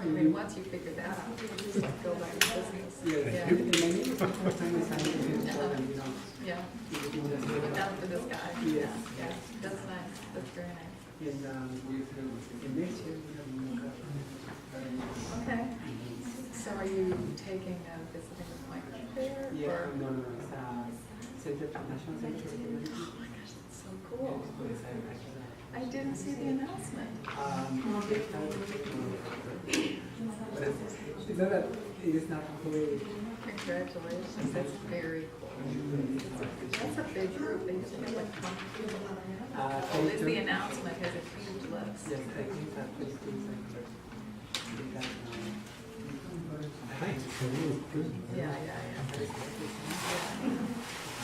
I mean, once you figure that out, you just like go about your business. Yes. Yeah. Yeah. Look out for this guy. Yes. Yeah. That's nice. That's very nice. And next year we have more. Okay. So are you taking a visiting appointment there? Yeah, Or? no, it's Center for National Center for Technology. Oh my gosh, that's so cool. I didn't see the announcement. It's not that it is not fully. Congratulations. That's very cool. That's a big group. They usually have like 20 people. Oh, is the announcement has a huge list. Yes, I think that is Yeah.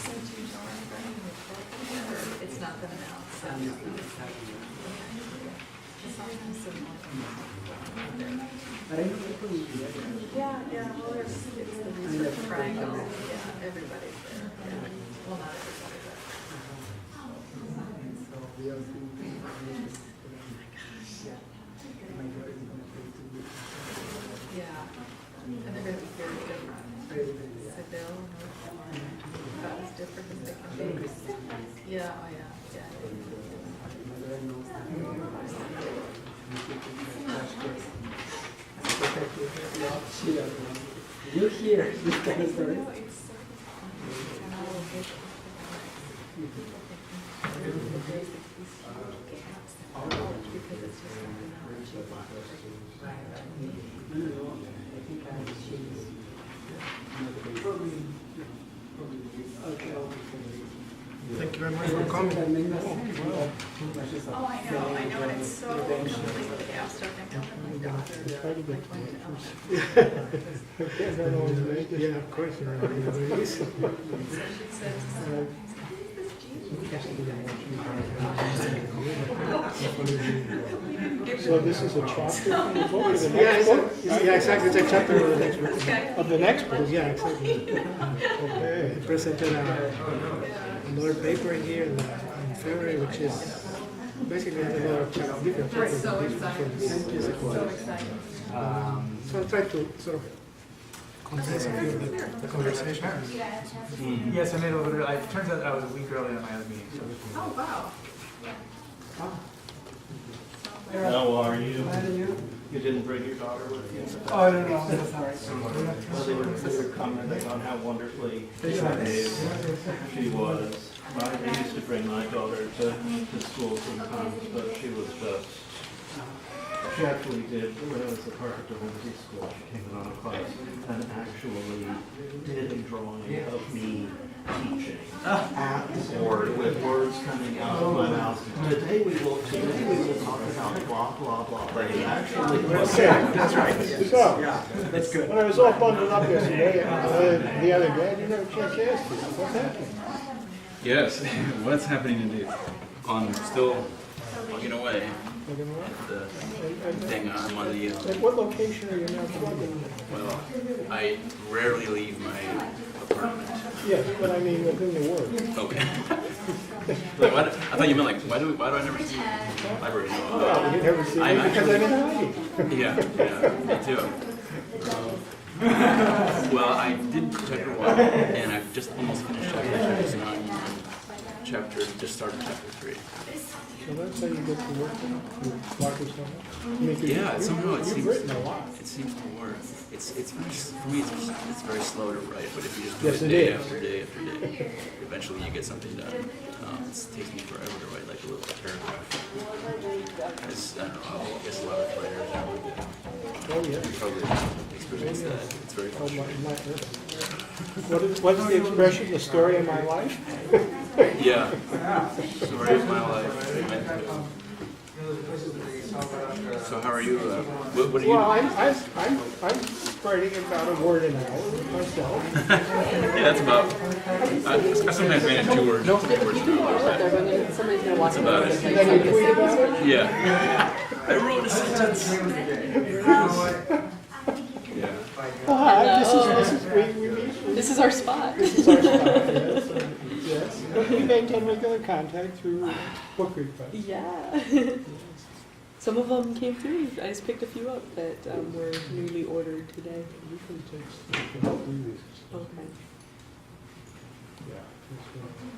So do you know anybody in the corporate yet, or it's not been announced? So sometimes some more. But I know people will be there. Yeah, well, it's the research triangle, yeah, everybody's there, yeah, well, not everybody, but. So we are seeing Yeah, and they're gonna be very different. Seville, North Carolina, about as different as they can be. Yeah, oh yeah. You hear this kind of story? Thank you very much for coming. Oh, I know, and it's so complete with the abstract. I know that my daughter, Yeah, of course. so she said, So this is a chapter from the book? Yeah, exactly. It's a chapter of the next book. Of the next book, yeah, exactly. Okay. I presented another paper in here in February, which is basically another chapter, different we're chapter. so excited, so excited. So I'll try to sort of condense a few of the conversation. Yes, I made a little bit. It turns out I was a week early on my other meeting. So. Oh, wow. How are you? How are you? You didn't bring your daughter with you? Oh, no, that's all right. Well, they were commenting on how wonderfully behaved she was. I used to bring my daughter to school sometimes, but she was just, she actually did, when it was the Parker Divinity School, she came in on a class and actually did a drawing of me teaching at the board with words coming out of my mouth. Today we will talk about blah, blah, blah. But he actually was That's right. So, That's good. when I was all bundled up yesterday, the other day, I didn't have a chance to ask you, what's happening? Yes, what's happening indeed? I'm still plugging away Looking around? at the thing. I'm on the, At what location are you now plugging? well, I rarely leave my apartment. Yes, but I mean within the work. Okay. Like, I thought you meant like, why do I never see you in the library? Well, you never see me I'm because I'm in hiding. Yeah, me too. Well, I did check a while, and I've just almost finished chapter 2. Now I'm on just started chapter 3. So that's how you get to work, you block yourself up. Yeah, somehow it You've written a seems lot. to work. It's very, for me it's very slow to write, but if you just do Yes, it it day is. after day after day, eventually you get something done. It takes me forever to write like a little paragraph. I guess a lot of writers Oh, yeah. probably experience that. It's very Oh, frustrating. what is the expression, the story of my life? Yeah. Story of my life. So how are you? What do you? Well, I'm writing about a word an hour myself. Yeah, that's about. I sometimes manage 2 words. 2 words an hour. That's about it. Then you tweet about it? Yeah. I wrote a sentence. Yeah. Oh, hi, this is we meet. This is our spot. This is our spot, yes. Yes. We maintain regular contact through book requests. Yeah. Some of them came through. I just picked a few up that were newly ordered today. You can take stuff and do this. Okay. Yeah.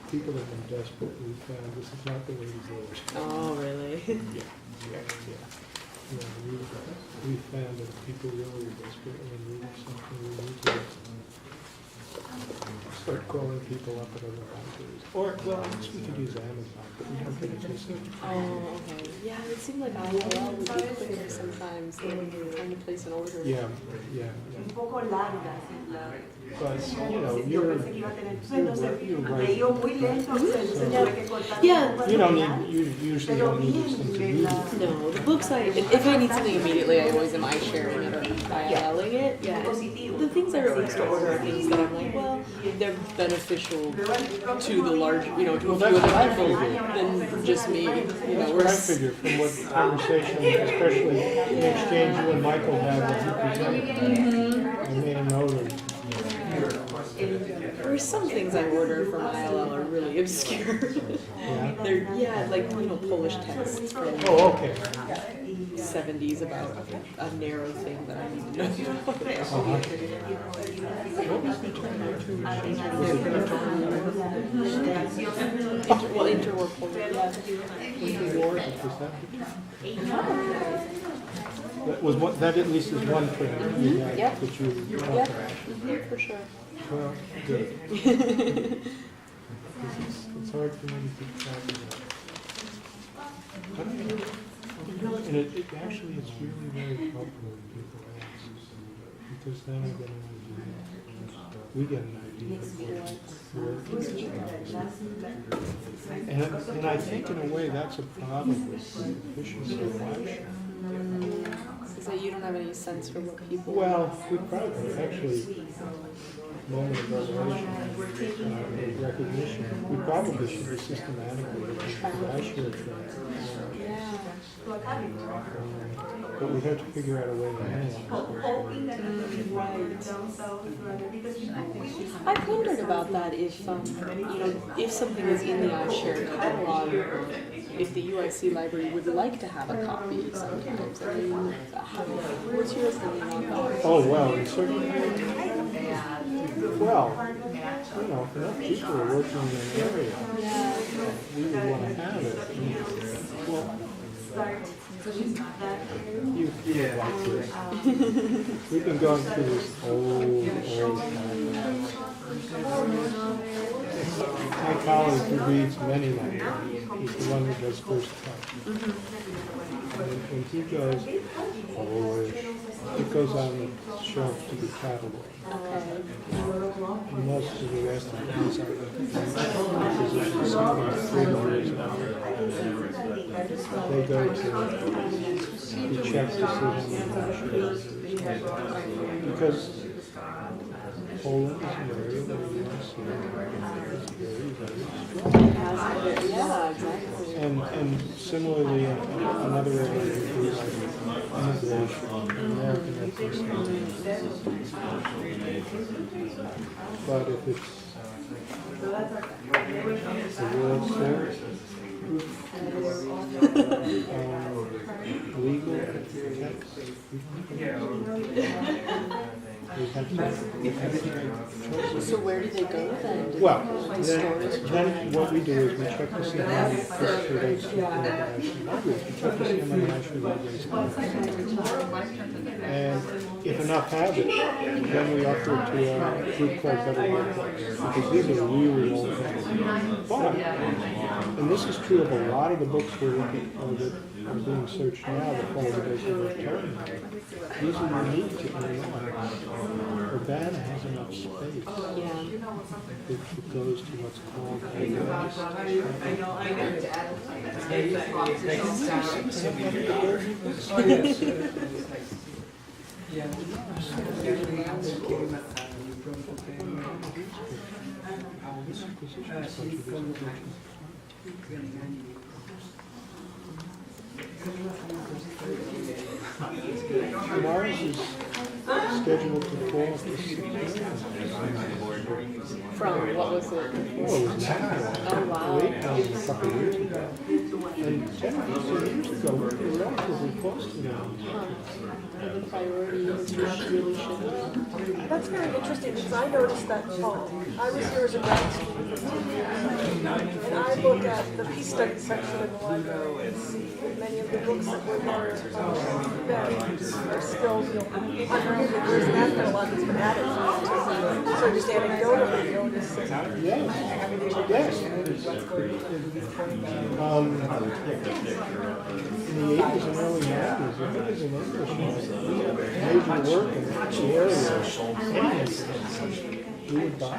People have been desperate. We found this is not the way to do it. Oh, really? Yeah. Yeah, we found that people really are desperate and they need something. We need to start calling people up at other libraries. Or, well, I guess we could use Amazon, but we don't get it just. Oh, okay. Yeah, it seemed like ILL would be quicker sometimes than trying to place an order. Yeah. Un poco larga, sí, la... But, you know, you're right. Yeah. You usually don't need this thing to read. No, the books if I need something immediately, I always am sharing it or ILLing it. Yeah. The things I release to order are things that I'm like, well, they're beneficial to the large, to a few other people than just me. That's what I figured from what conversation, especially in exchange you and Michael had with you presented. I made a note of. There are some things I order from ILL are really obscure. Yeah. They're like Polish texts from Oh, okay. 70s about a narrow thing that I need to know about. What was the term I Interwar Poland. War, was that was what, that at least is one thing that you have, Yep. that you talk Yep, about. for sure. Well, good. It's hard for me to keep track of that. And it actually is really very helpful when people ask, because then I get an idea. We get an idea of what and I think in a way that's a problem with the efficiency of action. So you don't have any sense for what people... Well, we probably actually, moment of revelation, recognition, we probably should be systematically looking at the ISHR trend. But we have to figure out a way to analyze I've wondered about that if, if something is in the iShare catalog, if the UIC library would like to have a copy sometimes. I mean, what's your opinion on that? Oh, well, and certainly, well, if enough people are working in an area, we would want to have it. Well, you like this. We've been going through this old my colleague who reads many languages, he's the one who does first touch. And when he goes, it goes on the shelf to the catalog. And most of the rest of it is on the position, something 3 years now. They go to check to see how many issues. Because Poland is an area where you want to see Yeah, exactly. and similarly, another area is immigration, American ethnicity. But if it's the World Series, legal text, we have to make choices. So where do they go then? Well, then what we do is we check to see how many books relates to international libraries. We check to see how many national libraries have it. And if enough have it, then we offer it to a group called Better Work Books, because these are really old things. But, and this is true of a lot of the books that are being searched now, the qualification of term. These are unique to Illinois. Urbana has enough space. Yeah. It goes to what's called Mars is scheduled to fall at the 6th. From what was it? Oh, it was Nepal. Oh, wow. Late, a couple of years ago. And 10 years ago, we were relatively close to that. The priority is really shifted. That's very interesting because I noticed that fall. I was here as a grad student for 10 years, and I look at the peace study section in the library and see that many of the books that were there that are still, unread. There's an anthology that's been added to. So just anecdotally, notice. Yes. In the 80s and early 90s, I think it was in English, major work in the area. We would buy.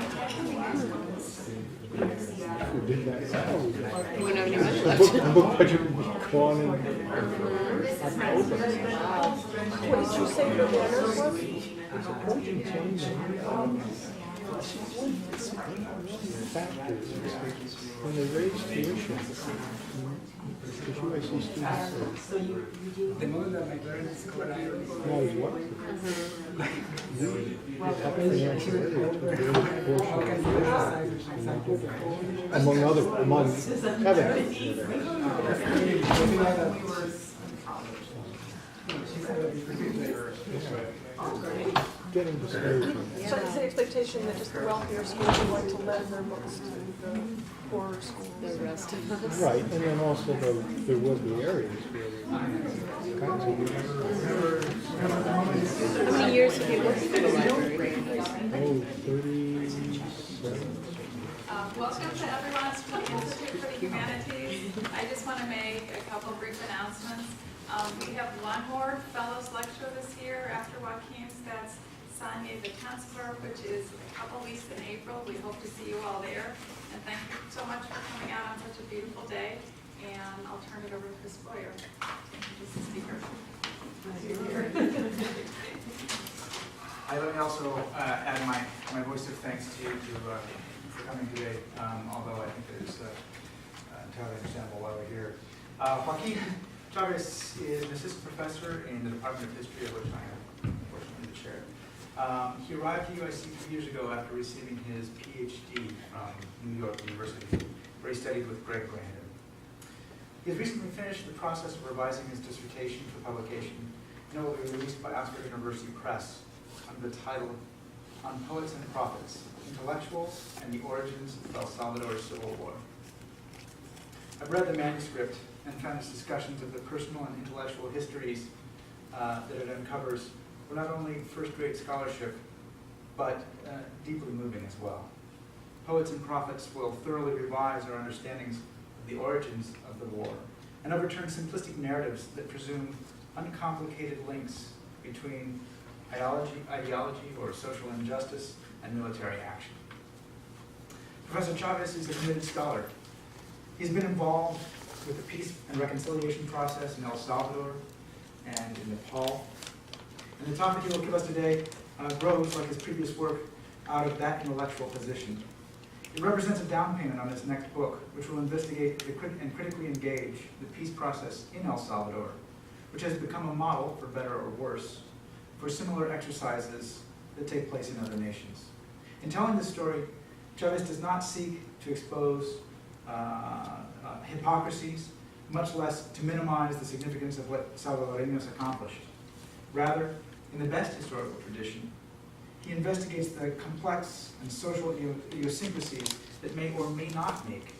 We did that. We know any money The left. book budget would be gone in October. What did you say the manners was? It's approaching 10 factors when they raise tuition. The UIC students The model that my parents collaborated not as well. We have financial aid to a great portion of tuition. Among getting discouraging. So it's the expectation that just the wealthier schools are going to lend their books to the poorer schools. The rest of us. Right, and then also there will be areas where kinds of How many years have you worked for the library? 37. Welcome to everyone to the Institute for the Humanities. I just want to make a couple brief announcements. We have one more Fellows Lecture this year after Joaquín's. That's Sunday the 10th, which is a couple weeks in April. We hope to see you all there. And thank you so much for coming out on such a beautiful day. And I'll turn it over to Chris Boyer. Thank you, Mr. Speaker. Let me also add my voice of thanks to you for coming today, although I think it is entirely understandable why we're here. Joaquín Chávez is an assistant professor in the Department of History, of which I am fortunately the chair. He arrived at UIC 3 years ago after receiving his PhD from New York University, where he studied with Greg Grandin. He has recently finished the process of revising his dissertation for publication, and it will be released by Oxford University Press under the title On Poets and Prophets, Intellectuals and the Origins of El Salvador's Civil War. I've read the manuscript and found its discussions of the personal and intellectual histories that it uncovers were not only first-rate scholarship, but deeply moving as well. Poets and Prophets will thoroughly revise our understandings of the origins of the war and overturn simplistic narratives that presume uncomplicated links between ideology or social injustice and military action. Professor Chavez is a committed scholar. He's been involved with the peace and reconciliation process in El Salvador and in Nepal. And the topic he will give us today grows, like his previous work, out of that intellectual position. It represents a down payment on his next book, which will investigate and critically engage the peace process in El Salvador, which has become a model, for better or worse, for similar exercises that take place in other nations. In telling this story, Chavez does not seek to expose hypocrisies, much less to minimize the significance of what Salvadoreños accomplished. Rather, in the best historical tradition, he investigates the complex and social idiosyncrasies that may or may not make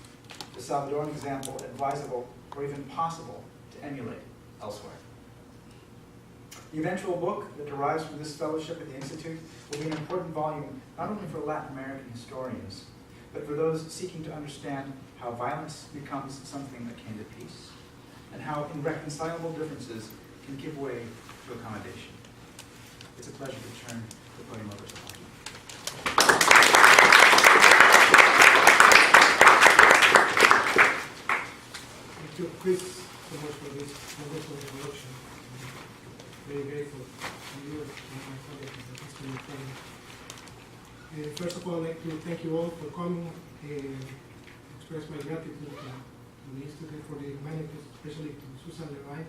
the Salvadoran example advisable or even possible to emulate elsewhere. The eventual book that derives from this fellowship at the Institute will be an important volume not only for Latin American historians, but for those seeking to understand how violence becomes something akin to peace, and how irreconcilable differences can give way to accommodation. It's a pleasure to turn the podium over to Joaquín. Thank you, Chris, so much for this wonderful introduction. Very grateful to you and my colleagues in the history department. First of all, I'd like to thank you all for coming and express my gratitude to the Institute for the Humanities, especially to Susan Levine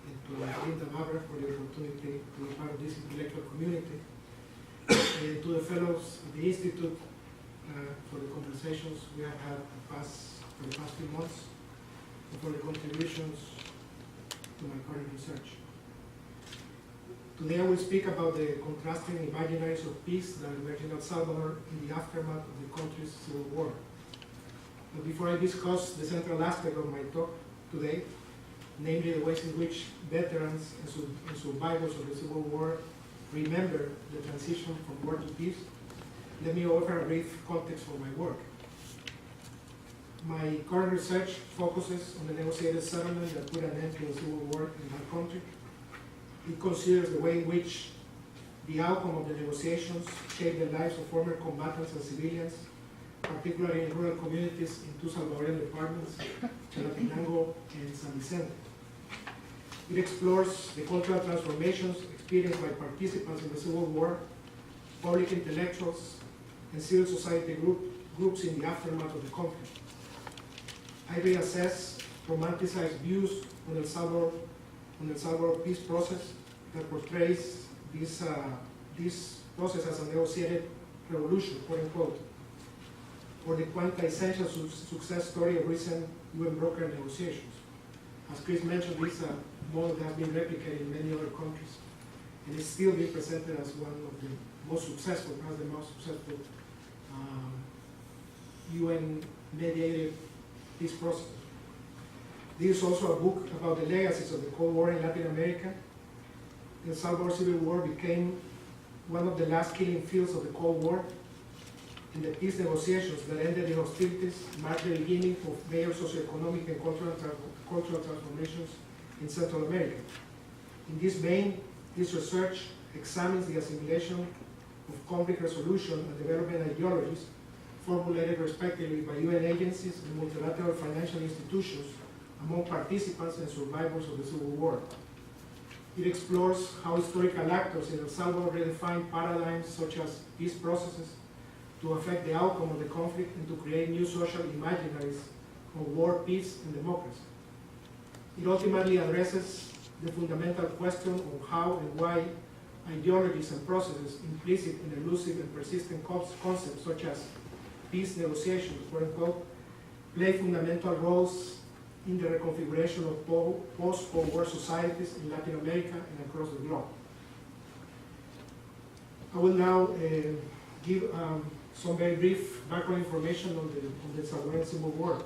and to Linda Mabra for the opportunity to be part of this intellectual community, and to the fellows of the Institute for the conversations we have had for the past few months. and for the contributions to my current research. Today I will speak about the contrasting imaginaries of peace that emerged in El Salvador in the aftermath of the country's civil war. But before I discuss the central aspect of my talk today, namely the ways in which veterans and survivors of the Civil War remember the transition from war to peace, let me offer a brief context for my work. My current research focuses on the negotiated settlement that put an end to the Civil War in that country. It considers the way in which the outcome of the negotiations shaped the lives of former combatants and civilians, particularly in rural communities in two Salvadorian departments, Chalatenango and San Vicente. It explores the cultural transformations experienced by participants in the Civil War, public intellectuals, and civil society groups in the aftermath of the conflict. I reassess romanticized views on El Salvador peace process that portrays this process as a negotiated revolution, quote unquote, or the quintessential success story of recent UN broker negotiations. As Chris mentioned, this model has been replicated in many other countries, and is still being presented as one of the most successful, perhaps the most successful UN-mediated peace process. This is also a book about the legacies of the Cold War in Latin America. The El Salvador Civil War became one of the last killing fields of the Cold War, and the peace negotiations that ended the hostilities marked the beginning of major socioeconomic and cultural transformations in Central America. In this vein, this research examines the assimilation of conflict resolution and development ideologies formulated respectively by UN agencies and multilateral financial institutions among participants and survivors of the Civil War. It explores how historical actors in El Salvador redefined paradigms such as peace processes to affect the outcome of the conflict and to create new social imaginaries of war, peace, and democracy. It ultimately addresses the fundamental question of how and why ideologies and processes implicit in elusive and persistent concepts such as peace negotiations, quote unquote, play fundamental roles in the reconfiguration of post-Cold War societies in Latin America and across the globe. I will now give some very brief background information on the Salvadoran Civil War.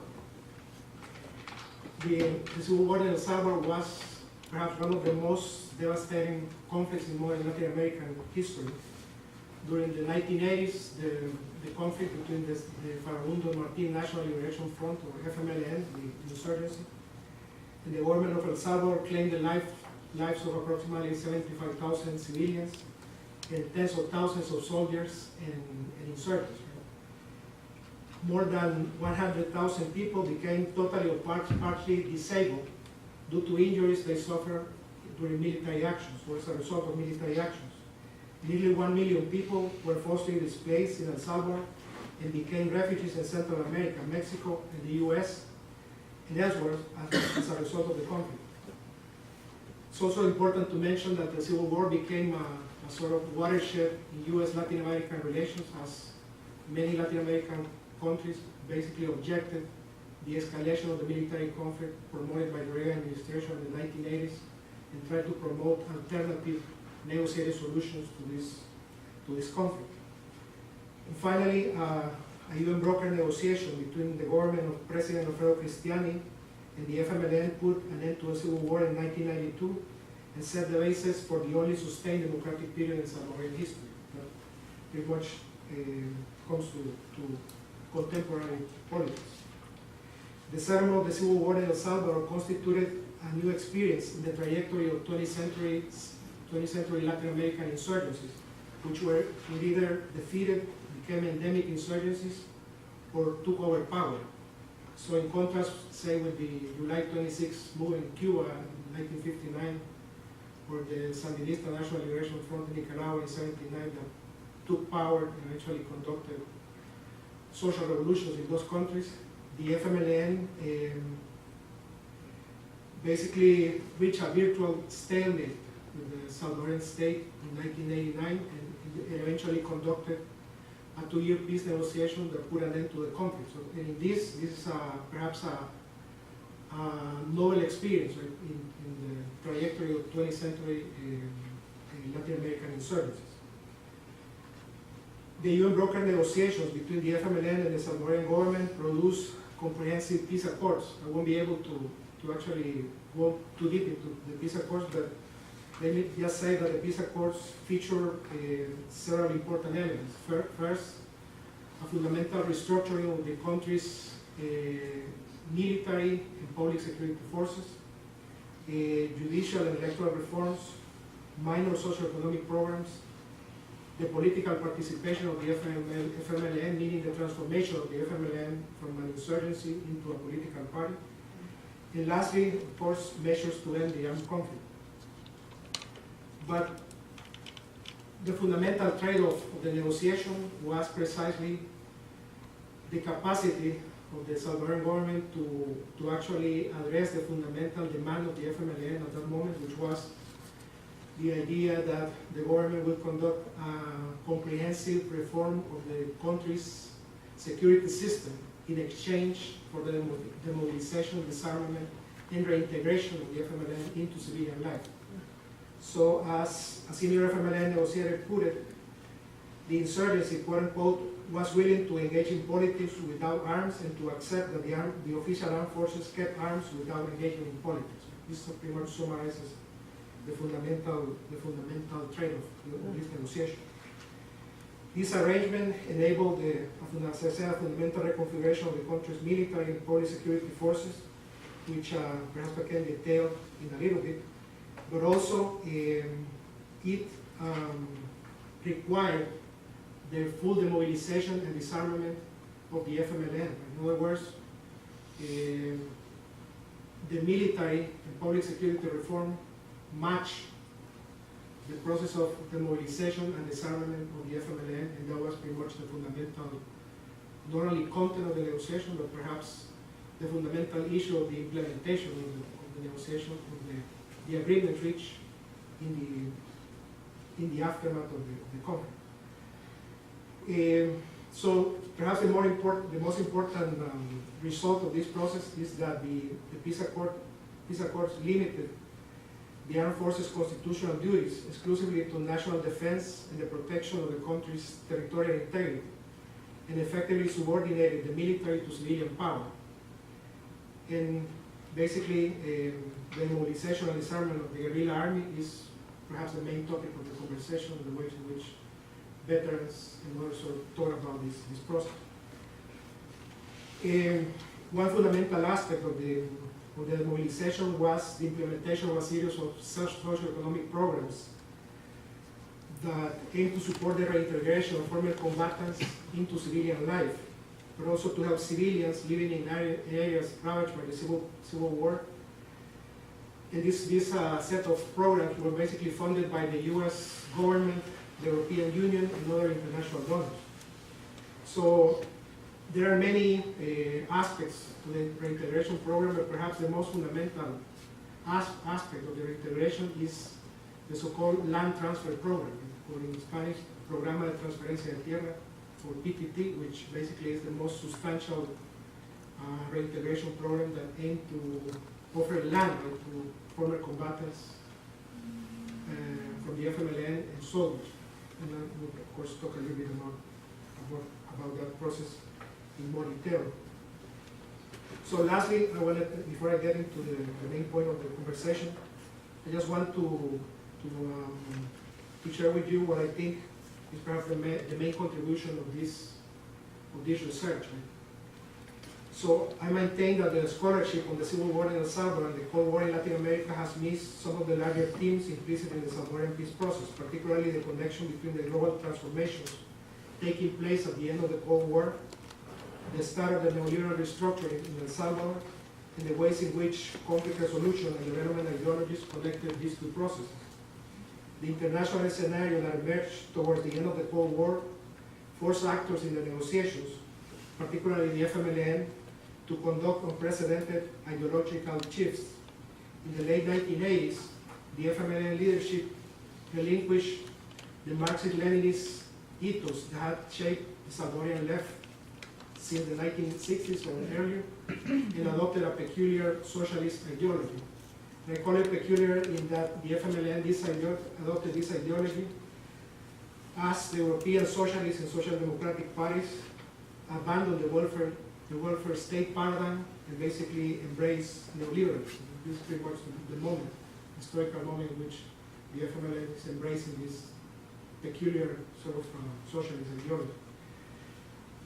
The Civil War in El Salvador was perhaps one of the most devastating conflicts in modern Latin American history. During the 1980s, the conflict between the Farabundo Martin National Liberation Front, or FMLN, the insurgency, and the government of El Salvador claimed the lives of approximately 75,000 civilians and tens of thousands of soldiers and insurgents. More than 100,000 people became totally or partially disabled due to injuries they suffered during military actions or as a result of military actions. Nearly 1 million people were forcibly displaced in El Salvador and became refugees in Central America, Mexico, and the US, and elsewhere as a result of the conflict. It's also important to mention that the Civil War became a sort of watershed in US-Latin American relations, as many Latin American countries basically objected the escalation of the military conflict promoted by the Reagan administration in the 1980s and tried to promote alternative negotiated solutions to this conflict. And finally, a UN broker negotiation between the government of President Alfredo Cristiani and the FMLN put an end to a civil war in 1992 and set the basis for the only sustained democratic period in Salvadorian history. That pretty much comes to contemporary politics. The settlement of the Civil War in El Salvador constituted a new experience in the trajectory of 20th century Latin American insurgencies, which were either defeated, became endemic insurgencies, or took over power. So in contrast, say, with the July 26 movement in Cuba in 1959, or the Sandinista National Liberation Front in Nicaragua in 1979 that took power and eventually conducted social revolutions in those countries, the FMLN basically reached a virtual stalemate with the Salvadoran state in 1989 and eventually conducted a 2-year peace negotiation that put an end to the conflict. So in this is perhaps novel experience, right, in the trajectory of 20th century Latin American insurgencies. The UN brokered negotiations between the FMLN and the Salvadorian government produced comprehensive peace accords. I won't be able to actually go too deep into the peace accords, but let me just say that the peace accords feature several important elements. First, a fundamental restructuring of the country's military and public security forces, judicial and electoral reforms, minor socioeconomic programs, the political participation of the FMLN, meaning the transformation of the FMLN from an insurgency into a political party, and lastly, of course, measures to end the armed conflict. But the fundamental trade-off of the negotiation was precisely the capacity of the Salvadoran government to actually address the fundamental demand of the FMLN at that moment, which was the idea that the government will conduct a comprehensive reform of the country's security system in exchange for the demobilization, disarmament, and reintegration of the FMLN into civilian life. So as a senior FMLN negotiator put it, the insurgency, quote unquote, was willing to engage in politics without arms and to accept that the official armed forces kept arms without engaging in politics. This pretty much summarizes the fundamental trade-off of this negotiation. This arrangement enabled as I said, a fundamental reconfiguration of the country's military and public security forces, which perhaps I can detail in a little bit, but also it required the full demobilization and disarmament of the FMLN. In other words, the military and public security reform match the process of demobilization and disarmament of the FMLN, and that was pretty much the fundamental, not only content of the negotiation, but perhaps the fundamental issue of the implementation of the negotiation, of the agreement reached in the aftermath of the conflict. So perhaps the most important result of this process is that the peace accords limited the armed forces' constitutional duties exclusively to national defense and the protection of the country's territorial integrity, and effectively subordinated the military to civilian power. And basically, the mobilization and disarmament of the guerrilla army is perhaps the main topic of the conversation, the ways in which veterans and others talk about this process. One fundamental aspect of the mobilization was the implementation of a series of socio-economic programs that aim to support the reintegration of former combatants into civilian life, but also to help civilians living in areas ravaged by the civil war. And this set of programs were basically funded by the US government, the European Union, and other international donors. So there are many aspects to the reintegration program, but perhaps the most fundamental aspect of the reintegration is the so-called land transfer program, or in Spanish, Programa de Transferencia de Tierra, or PTT, which basically is the most substantial reintegration program that aims to offer land to former combatants from the FMLN and soldiers. And then we'll, of course, talk a little bit about that process in more detail. So lastly, before I get into the main point of the conversation, I just want to share with you what I think is perhaps the main contribution of this research. Right? So I maintain that the scholarship on the Civil War in El Salvador and the Cold War in Latin America has missed some of the larger themes implicit in the Salvadoran peace process, particularly the connection between the global transformations taking place at the end of the Cold War, the start of the neoliberal restructuring in El Salvador, and the ways in which conflict resolution and development ideologies connected these two processes. The international scenario that emerged towards the end of the Cold War forced actors in the negotiations, particularly the FMLN, to conduct unprecedented ideological shifts. In the late 1980s, the FMLN leadership relinquished the Marxist-Leninist ethos that had shaped the Salvadorian left since the 1960s or earlier, and adopted a peculiar socialist ideology. And I call it peculiar in that the FMLN adopted this ideology as the European socialist and social democratic parties abandoned the welfare state paradigm and basically embraced neoliberalism. This is pretty much the moment, historical moment in which the FMLN is embracing this peculiar sort of socialist ideology.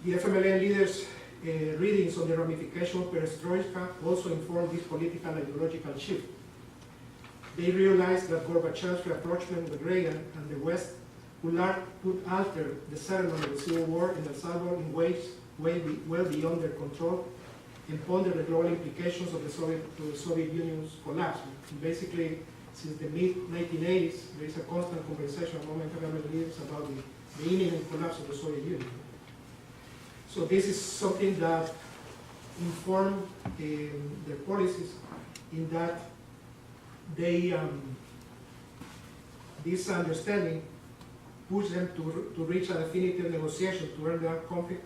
The FMLN leaders' readings on the ramification of perestroika also informed this political ideological shift. They realized that Gorbachev's rapprochement with Reagan and the West would alter the settlement of the Civil War in El Salvador in ways well beyond their control and ponder the global implications of the Soviet Union's collapse. And basically, since the mid-1980s, there is a constant conversation among FMLN leaders about the imminent collapse of the Soviet Union. So this is something that informed their policies in that they, this understanding pushed them to reach a definitive negotiation to end the conflict,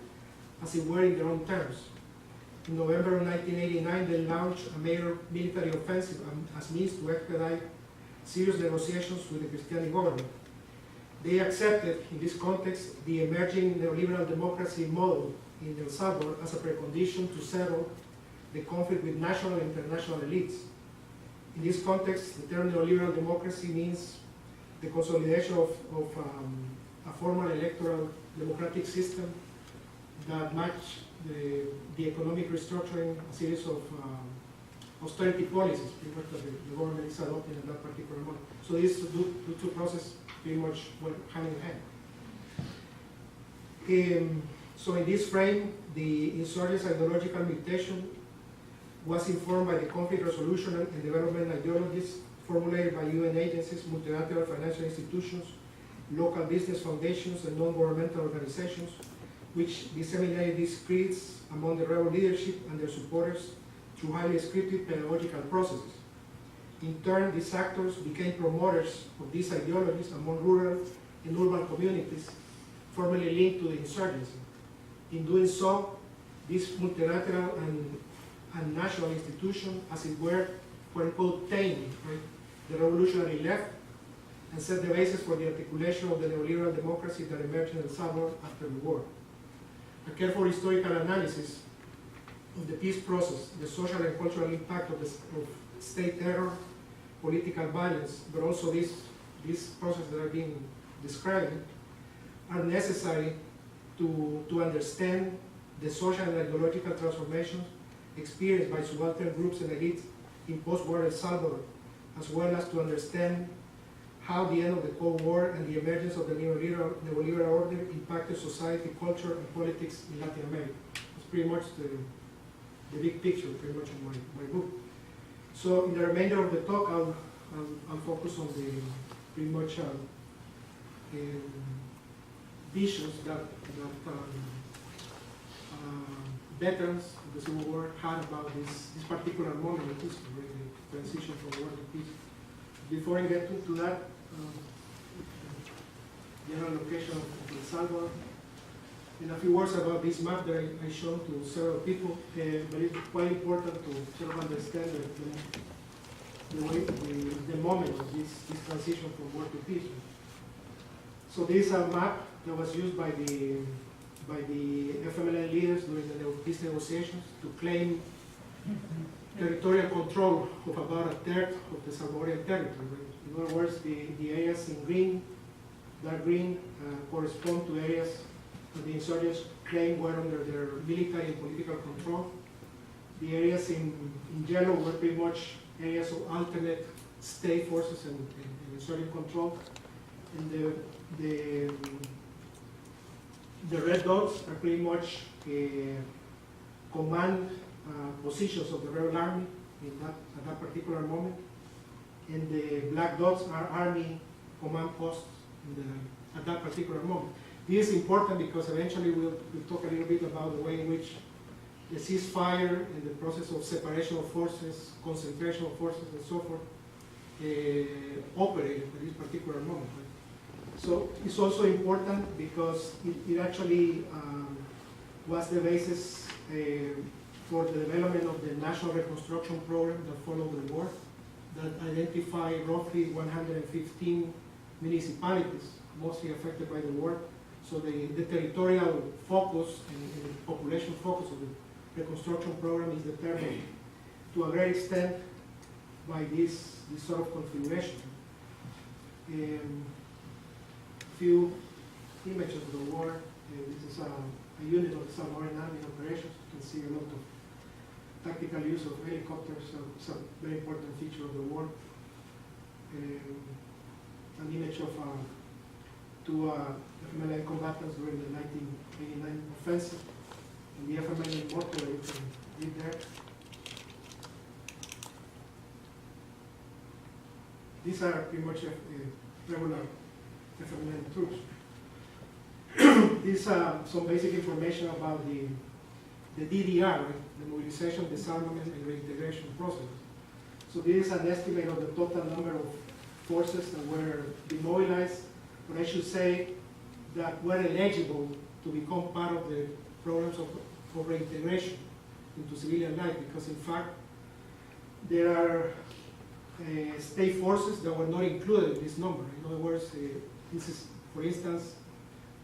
as it were, in their own terms. In November of 1989, they launched a major military offensive as means to expedite serious negotiations with the Cristiani government. They accepted, in this context, the emerging neoliberal democracy model in El Salvador as a precondition to settle the conflict with national and international elites. In this context, the term neoliberal democracy means the consolidation of a formal electoral democratic system that match the economic restructuring, a series of austerity policies that the government is adopting at that particular moment. So these two processes pretty much went hand in hand. So in this frame, the insurgents' ideological mutation was informed by the conflict resolution and development ideologies formulated by UN agencies, multilateral financial institutions, local business foundations, and non-governmental organizations, which disseminated these creeds among the rebel leadership and their supporters through highly scripted pedagogical processes. In turn, these actors became promoters of these ideologies among rural and urban communities formerly linked to the insurgency. In doing so, this multilateral and national institution, as it were, quote-unquote, tamed the revolutionary left and set the basis for the articulation of the neoliberal democracy that emerged in El Salvador after the war. A careful historical analysis of the peace process, the social and cultural impact of state terror, political violence, but also these processes that are being described, are necessary to understand the social and ideological transformations experienced by subaltern groups and elites in post-war El Salvador, as well as to understand how the end of the Cold War and the emergence of the neoliberal order impacted society, culture, and politics in Latin America. It's pretty much the big picture, pretty much in my book. So in the remainder of the talk, I'll focus on the pretty much visions that veterans of the Civil War had about this particular moment in history, the transition from war to peace. Before I get to that, general location of El Salvador, and a few words about this map that I showed to several people, but it's quite important to sort of understand the moment of this transition from war to peace. So this is a map that was used by the FMLN leaders during the peace negotiations to claim territorial control of about a third of the Salvadorian territory. In other words, the areas in green, dark green, correspond to areas that the insurgents claimed were under their military and political control. The areas in yellow were pretty much areas of alternate state forces and insurgent control. And the red dots are pretty much command positions of the rebel army at that particular moment. And the black dots are army command posts at that particular moment. This is important because eventually we'll talk a little bit about the way in which the ceasefire and the process of separation of forces, concentration of forces, and so forth operated at this particular moment. Right? So it's also important because it actually was the basis for the development of the National Reconstruction Program that followed the war, that identified roughly 115 municipalities, mostly affected by the war. So the territorial focus and the population focus of the reconstruction program is determined to a great extent by this sort of configuration. Few images of the war. This is a unit of the Salvadoran Army operations. You can see a lot of tactical use of helicopters, it's a very important feature of the war. An image of two FMLN combatants during the 1989 offensive, and the FMLN mortar that you can read there. These are pretty much regular FMLN troops. These some basic information about the DDR, right? The mobilization, disarmament, and reintegration process. So this is an estimate of the total number of forces that were demobilized, but I should say that were eligible to become part of the programs of reintegration into civilian life, because in fact there are state forces that were not included in this number. In other words, this is, for instance,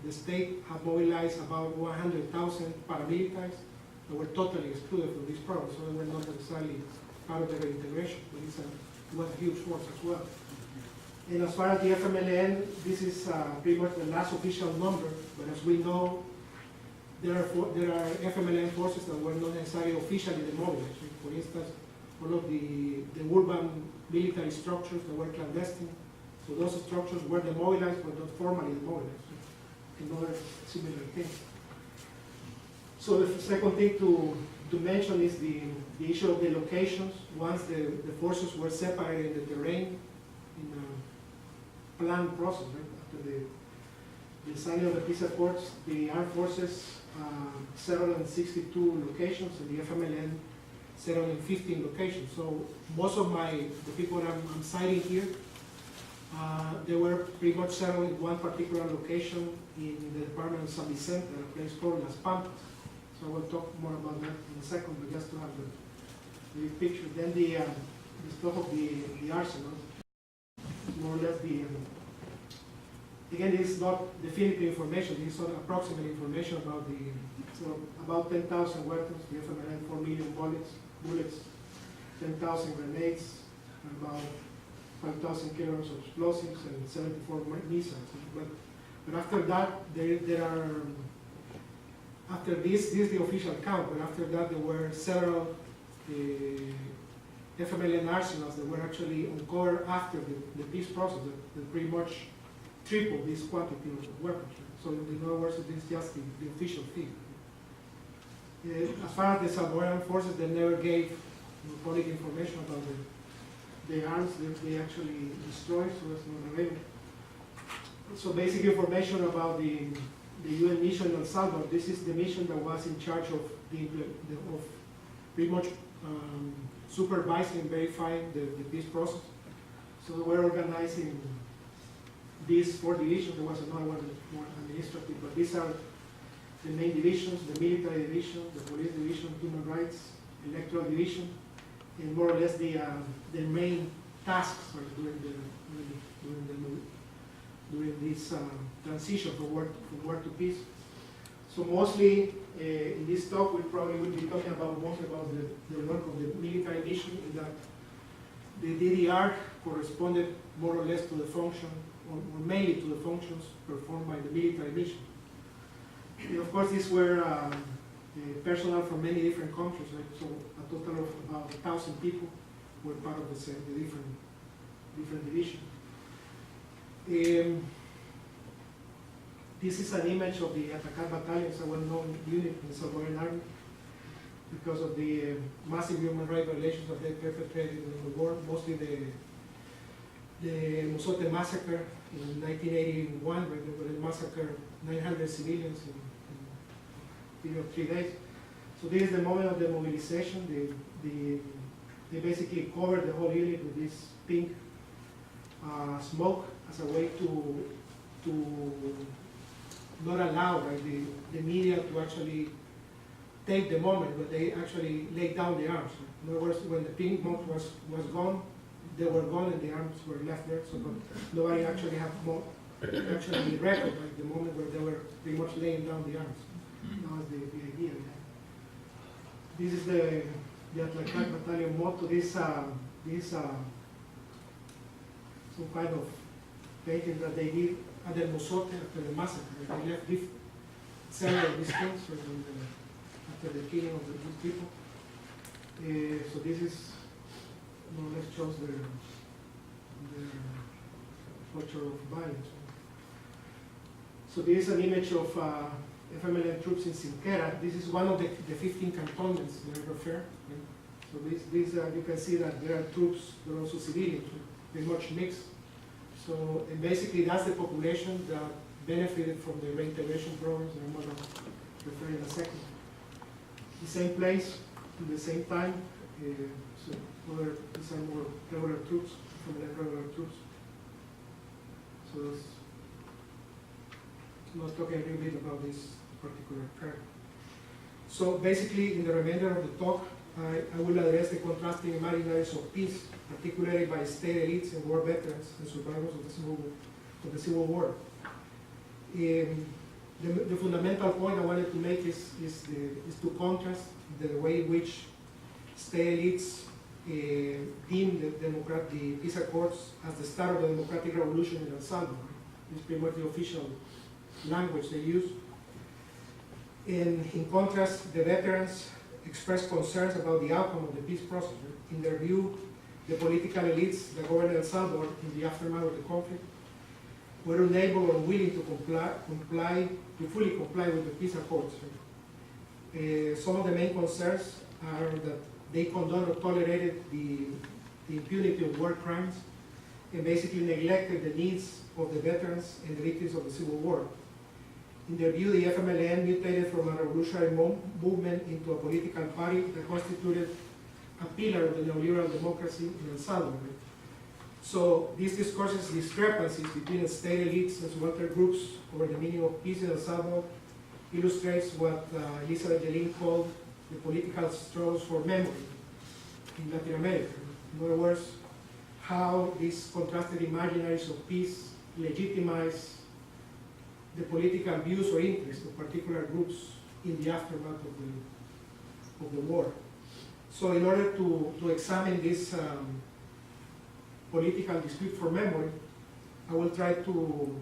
the state have mobilized about 100,000 paramilitaries that were totally excluded from this program, so they were not necessarily part of the reintegration, but it was a huge force as well. And as far as the FMLN, this is pretty much the last official number, but as we know, there are FMLN forces that were not necessarily officially demobilized. For instance, all of the urban military structures that were clandestine, so those structures were demobilized but not formally demobilized. Another similar thing. So the second thing to mention is the issue of the locations. Once the forces were separated in the terrain in a planned process, right? After the signing of the peace accords, the armed forces settled in 62 locations, and the FMLN settled in 15 locations. So most of the people that I'm citing here, they were pretty much settled in one particular location in the department of San Vicente, a place called Las Pampas. So I will talk more about that in a second, but just to have the picture. Then the stuff of the arsenal, more or less again, this is not definitive information, this is sort of approximate information about about 10,000 weapons, the FMLN 4 million bullets, 10,000 grenades, and about 5,000 kilograms of explosives and 74 missiles. But after that, there are, after this is the official count, but after that there were several FMLN arsenals that were actually uncovered after the peace process that pretty much tripled this quantity of weapons. So in other words, this is just the official figure. As far as the Salvadoran forces, they never gave public information about the arms they actually destroyed, so that's not available. So basic information about the UN mission in El Salvador. This is the mission that was in charge of pretty much supervising and verifying the peace process. So they were organizing these 4 divisions. There was another one more administrative, but these are the main divisions: the military division, the police division, human rights, electoral division, and more or less the main tasks during this transition from war to peace. So mostly in this talk, we probably will be talking mostly about the work of the military mission, in that the DDR corresponded more or less to the function, or mainly to the functions performed by the military mission. And of course, these were personnel from many different countries, right? So a total of about 1,000 people were part of the different divisions. This is an image of the Atacar Battalion, a well-known unit in the Salvadoran Army, because of the massive human rights violations that they perpetrated in the war, mostly the Mozote massacre in 1981, where they massacred 900 civilians in a period of 3 days. So this is the moment of the mobilization. They basically covered the whole unit with this pink smoke as a way to not allow, right, the media to actually take the moment when they actually laid down the arms. In other words, when the pink monk was gone, they were gone and the arms were left there, so but nobody actually actually recognized the moment where they were pretty much laying down the arms. That was the idea. This is the Atlacat Battalion motto. This some kind of painting that they did at the Mozote after the massacre. They left several of these things after the killing of these people. So this is more or less shows their culture of violence. So this is an image of FMLN troops in Sinquera. This is one of the 15 cantonments that I refer. Right? So these you can see that there are troops, there are also civilians, very much mixed. So and basically that's the population that benefited from the reintegration programs that I'm going to refer in a second. The same place, at the same time, so these are more regular troops, from the regular troops. So it's not talking a little bit about this particular term. So basically, in the remainder of the talk, I will address the contrasting imaginaries of peace, particularly by state elites and war veterans and survivors of the Civil War. The fundamental point I wanted to make is to contrast the way in which state elites deem the peace accords as the start of the democratic revolution in El Salvador. It's pretty much the official language they use. In contrast, the veterans expressed concerns about the outcome of the peace process. In their view, the political elites that govern El Salvador in the aftermath of the conflict were unable or unwilling to fully comply with the peace accords. Some of the main concerns are that they condoned or tolerated the impunity of war crimes and basically neglected the needs of the veterans and the victims of the Civil War. In their view, the FMLN mutated from a revolutionary movement into a political party that constituted a pillar of the neoliberal democracy in El Salvador. So this discusses discrepancies between the state elites and subaltern groups over the meaning of peace in El Salvador illustrates what Elizabeth Jelin called the political struggles for memory in Latin America. In other words, how these contrasted imaginaries of peace legitimize the political views or interests of particular groups in the aftermath of the war. So in order to examine this political dispute for memory, I will try to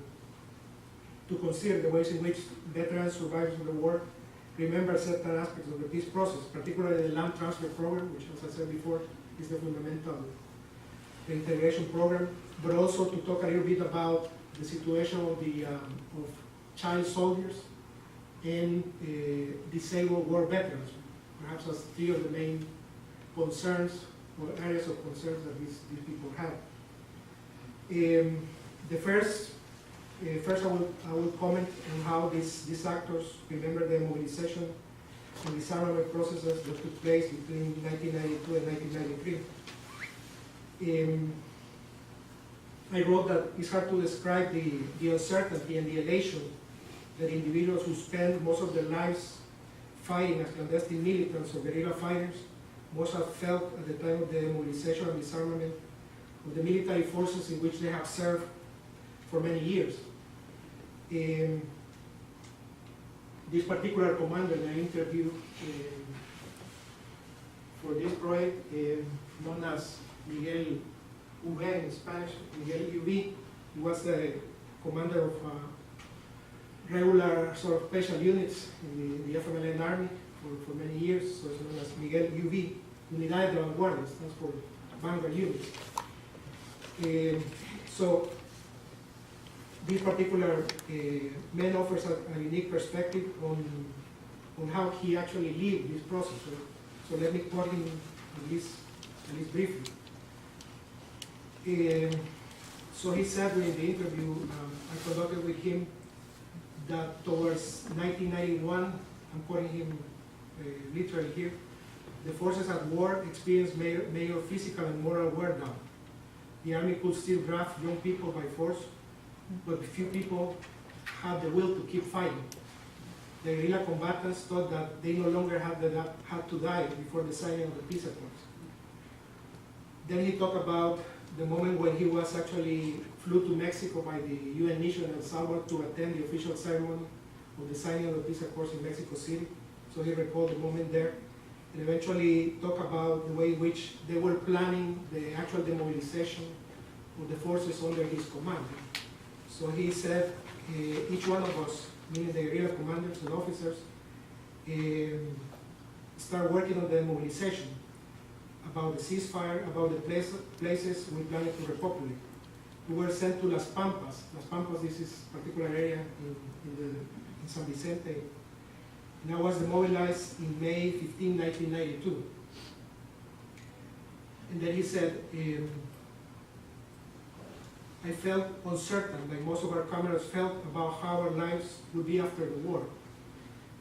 consider the ways in which veterans, survivors of the war, remember certain aspects of the peace process, particularly the land transfer program, which, as I said before, is the fundamental integration program, but also to talk a little bit about the situation of the child soldiers and disabled war veterans, perhaps as three of the main concerns or areas of concerns that these people have. First I will comment on how these actors remember the mobilization and disarmament processes that took place between 1992 and 1993. I wrote that it's hard to describe the uncertainty and the elation that individuals who spend most of their lives fighting as clandestine militants or guerrilla fighters must have felt at the time of the mobilization and disarmament of the military forces in which they have served for many years. This particular commander that I interviewed for this project, known as Miguel UV in Spanish, Miguel UV, he was the commander of regular sort of special units in the FMLN army for many years, so it's known as Miguel UV, Unidades de Vanguardia, stands for vanguard units. So this particular man offers a unique perspective on how he actually lived this process. So let me quote him at least briefly. So he said during the interview I conducted with him that towards 1991, I'm quoting him literally here, the forces at war experienced major physical and moral wear down. The army could still draft young people by force, but few people had the will to keep fighting. the guerrilla combatants thought that they no longer had to die before the signing of the peace accords. Then he talked about the moment when he was actually flew to Mexico by the UN mission in El Salvador to attend the official ceremony of the signing of the peace accords in Mexico City. So he recalled the moment there, and eventually talked about the way in which they were planning the actual demobilization of the forces under his command. So he said, each one of us, meaning the guerrilla commanders and officers, start working on the demobilization, about the ceasefire, about the places we planned to repopulate. We were sent to Las Pampas. Las Pampas, this is a particular area in San Vicente. And I was demobilized in May 15, 1992. And then he said, I felt uncertain, like most of our comrades felt, about how our lives would be after the war.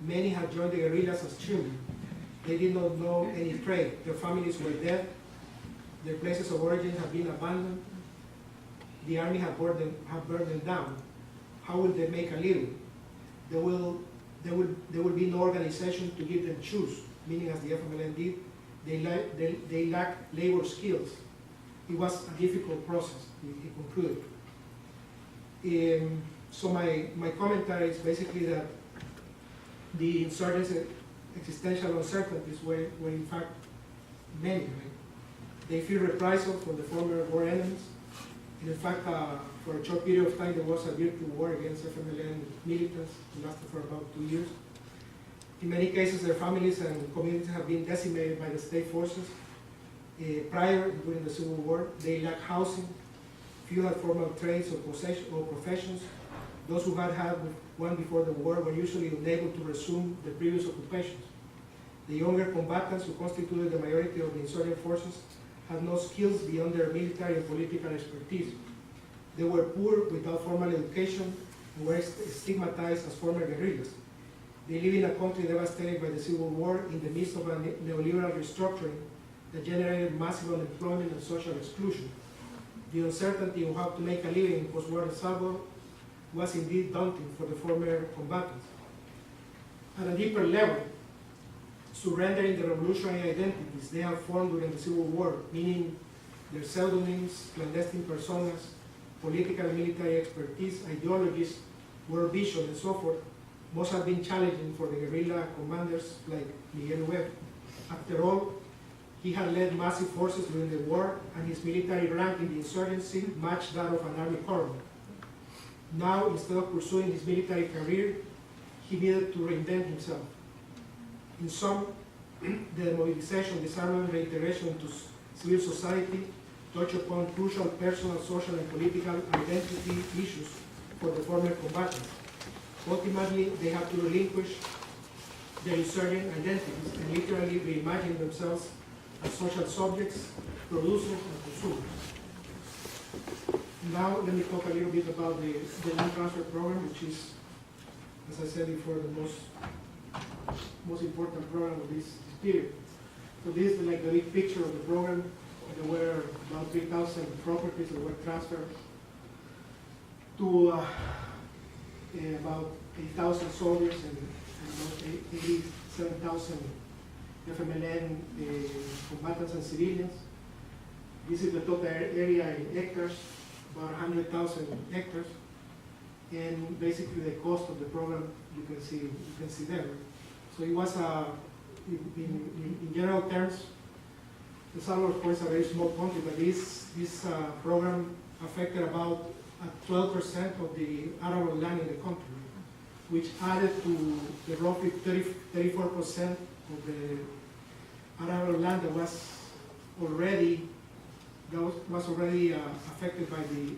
Many had joined the guerrillas as children. They did not know any trade. Their families were dead. Their places of origin had been abandoned. The army had burned them down. How will they make a living? There will be no organization to give them choose, meaning as the FMLN did, they lack labor skills. It was a difficult process, he concluded. So my commentary is basically that the insurgency existential uncertainties were in fact many, right? They fear reprisal from the former war enemies. And in fact, for a short period of time, there was a virtual war against FMLN militants. It lasted for about 2 years. In many cases, their families and communities have been decimated by the state forces. Prior, during the Civil War, they lacked housing. Few had formal trades or professions. Those who had one before the war were usually unable to resume the previous occupations. The younger combatants who constituted the majority of the insurgent forces had no skills beyond their military and political expertise. They were poor, without formal education, and were stigmatized as former guerrillas. They live in a country devastated by the Civil War in the midst of a neoliberal restructuring that generated massive unemployment and social exclusion. The uncertainty of how to make a living in post-war El Salvador was indeed daunting for the former combatants. At a deeper level, surrendering the revolutionary identities they have formed during the Civil War, meaning their pseudonyms, clandestine personas, political and military expertise, ideologies, world vision, and so forth, must have been challenging for the guerrilla commanders like Miguel Webb. After all, he had led massive forces during the war, and his military rank in the insurgency matched that of an army corpsman. Now, instead of pursuing his military career, he needed to reinvent himself. In sum, the demobilization, disarmament, reintegration into civil society touch upon crucial personal, social, and political identity issues for the former combatants. Ultimately, they have to relinquish their insurgent identities and literally reimagine themselves as social subjects, producers, and consumers. Now, let me talk a little bit about the land transfer program, which is, as I said before, the most important program of this period. So this is like the big picture of the program. There were about 3,000 properties that were transferred to about 8,000 soldiers and about 87,000 FMLN combatants and civilians. This is the total area in hectares, about 100,000 hectares, and basically the cost of the program you can see there. So it was in general terms, El Salvador, of course, is a very small country, but this program affected about 12% of the arable land in the country, which added to the roughly 34% of the arable land that was already affected by the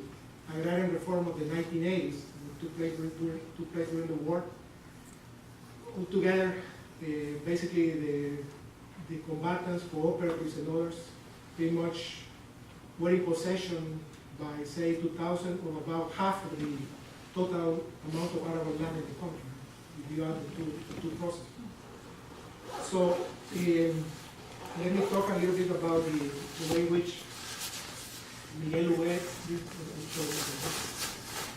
agrarian reform of the 1980s, that took place during the war. Altogether, basically the combatants, cooperatives, and others pretty much were in possession by, say, 2000 of about half of the total amount of arable land in the country, if you add the two processes. So let me talk a little bit about the way in which Miguel Huet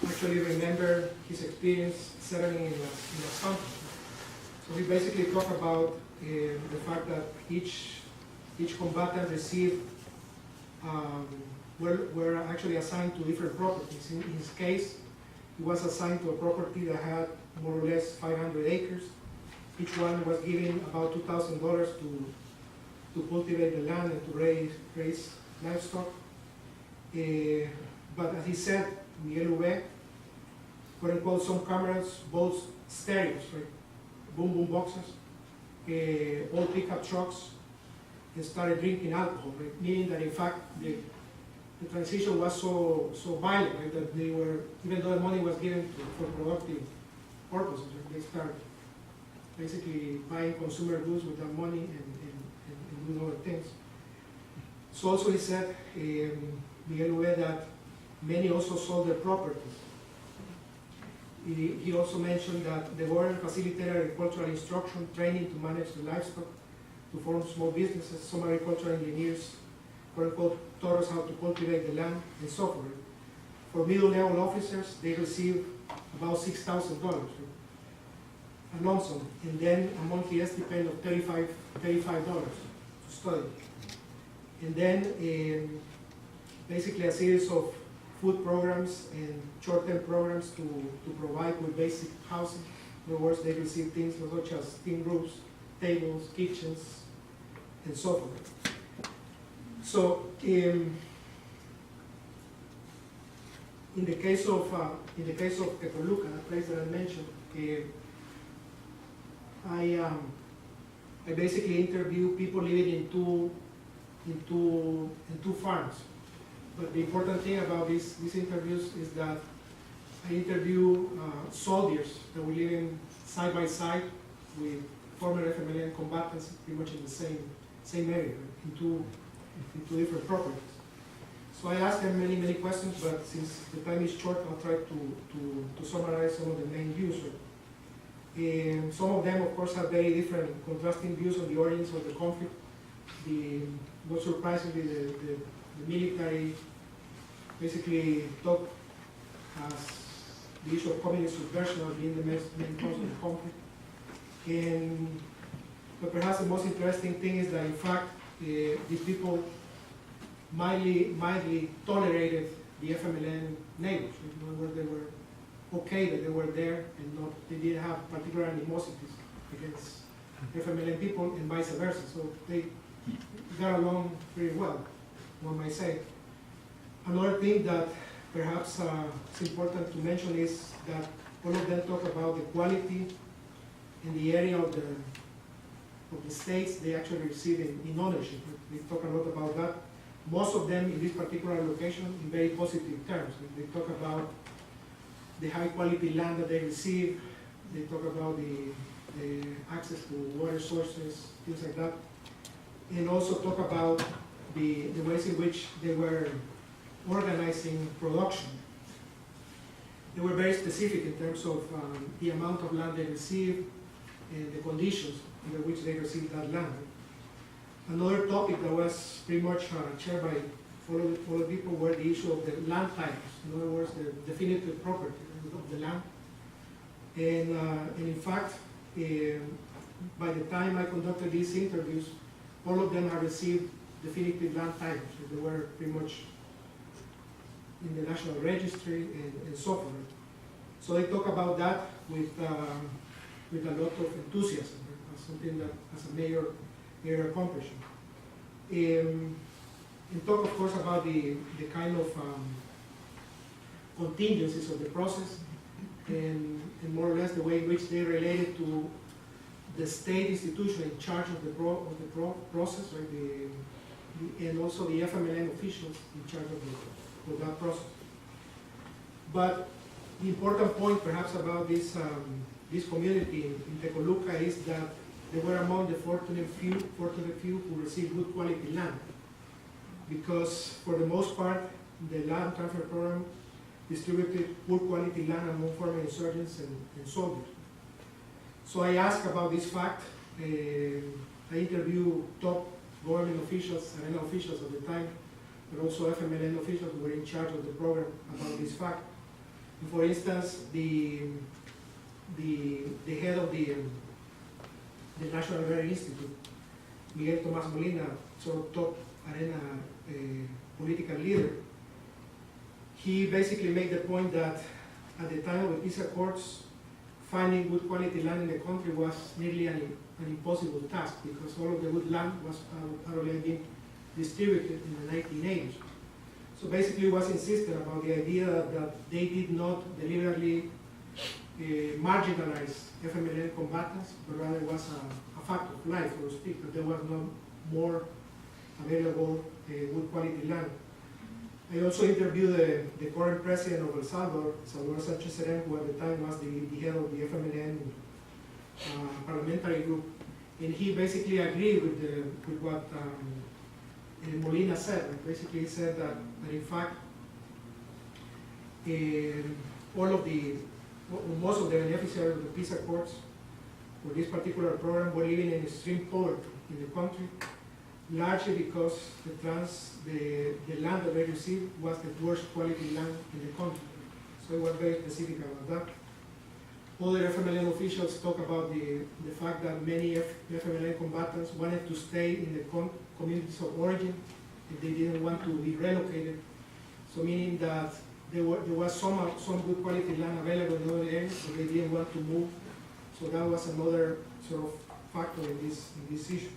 actually remember his experience settling in Las Pampas. So we basically talk about the fact that each combatant received, were actually assigned to different properties. In his case, he was assigned to a property that had more or less 500 acres. Each one was given about $2,000 to cultivate the land and to raise livestock. But as he said, Miguel Ube, quote unquote, some cameras, boats, stereos, right? Boom boom boxes, all pickup trucks, and started drinking alcohol, right? Meaning that in fact the transition was so violent, right? That they were, even though the money was given for productive purposes, right? They started basically buying consumer goods with that money and doing other things. So also he said, Miguel Ube, that many also sold their properties. He also mentioned that the government facilitated agricultural instruction, training to manage the livestock, to form small businesses. Some agricultural engineers, quote unquote, taught us how to cultivate the land and so forth. For middle-level officers, they receive about $6,000, right? A lump sum, and then a monthly stipend of $35 to study. And then basically a series of food programs and short-term programs to provide with basic housing. In other words, they receive things such as steam roofs, tables, kitchens, and so forth. So in the case of Tecoluca, a place that I mentioned, I basically interview people living in two farms. But the important thing about these interviews is that I interview soldiers that were living side by side with former FMLN combatants, pretty much in the same area, in two different properties. So I asked them many questions, but since the time is short, I'll try to summarize some of the main views. And some of them, of course, have very different, contrasting views on the origins of the conflict. Not surprisingly, the military basically talk as the issue of communist subversion as being the main cause of the conflict. But perhaps the most interesting thing is that in fact these people mildly tolerated the FMLN neighbors. In other words, they were okay that they were there and they didn't have particular animosities against FMLN people and vice versa. So they got along pretty well, one might say. Another thing that perhaps it's important to mention is that all of them talk about the quality in the area of the states they actually receive in ownership. They talk a lot about that. Most of them in this particular location in very positive terms. They talk about the high quality land that they receive. They talk about the access to water sources, things like that. And also talk about the ways in which they were organizing production. They were very specific in terms of the amount of land they received and the conditions under which they received that land. Another topic that was pretty much shared by all the people were the issue of the land titles. In other words, the definitive property of the land. And in fact, by the time I conducted these interviews, all of them have received definitive land titles. So they were pretty much in the National Registry and so forth. So they talk about that with a lot of enthusiasm, as something that as a major accomplishment. And talk, of course, about the kind of contingencies of the process and more or less the way in which they related to the state institution in charge of the process, right? And also the FMLN officials in charge of that process. But the important point, perhaps, about this community in Tecoluca is that they were among the fortunate few who received good quality land, because for the most part, the land transfer program distributed poor quality land among former insurgents and soldiers. So I asked about this fact. I interviewed top government officials, arena officials at the time, but also FMLN officials who were in charge of the program about this fact. And for instance, the head of the the National Agrarian Institute, Miguel Tomás Molina, sort of top arena political leader, he basically made the point that at the time of the peace accords, finding good quality land in the country was nearly an impossible task because all of the good land was already being distributed in the 1980s. So basically, was insistent about the idea that they did not deliberately marginalize FMLN combatants, but rather was a fact of life, so to speak, that there was no more available good quality land. I also interviewed the current president of El Salvador, Salvador Sánchez-Serén, who at the time was the head of the FMLN parliamentary group, and he basically agreed with what Molina said. Basically, he said that in fact, most of the beneficiaries of the peace accords for this particular program were living in extreme poverty in the country, largely because the land that they received was the worst quality land in the country. So it was very specific about that. Other FMLN officials talk about the fact that many FMLN combatants wanted to stay in the communities of origin if they didn't want to be relocated. So meaning that there was some good quality land available in other areas, but they didn't want to move. So that was another sort of factor in this issue.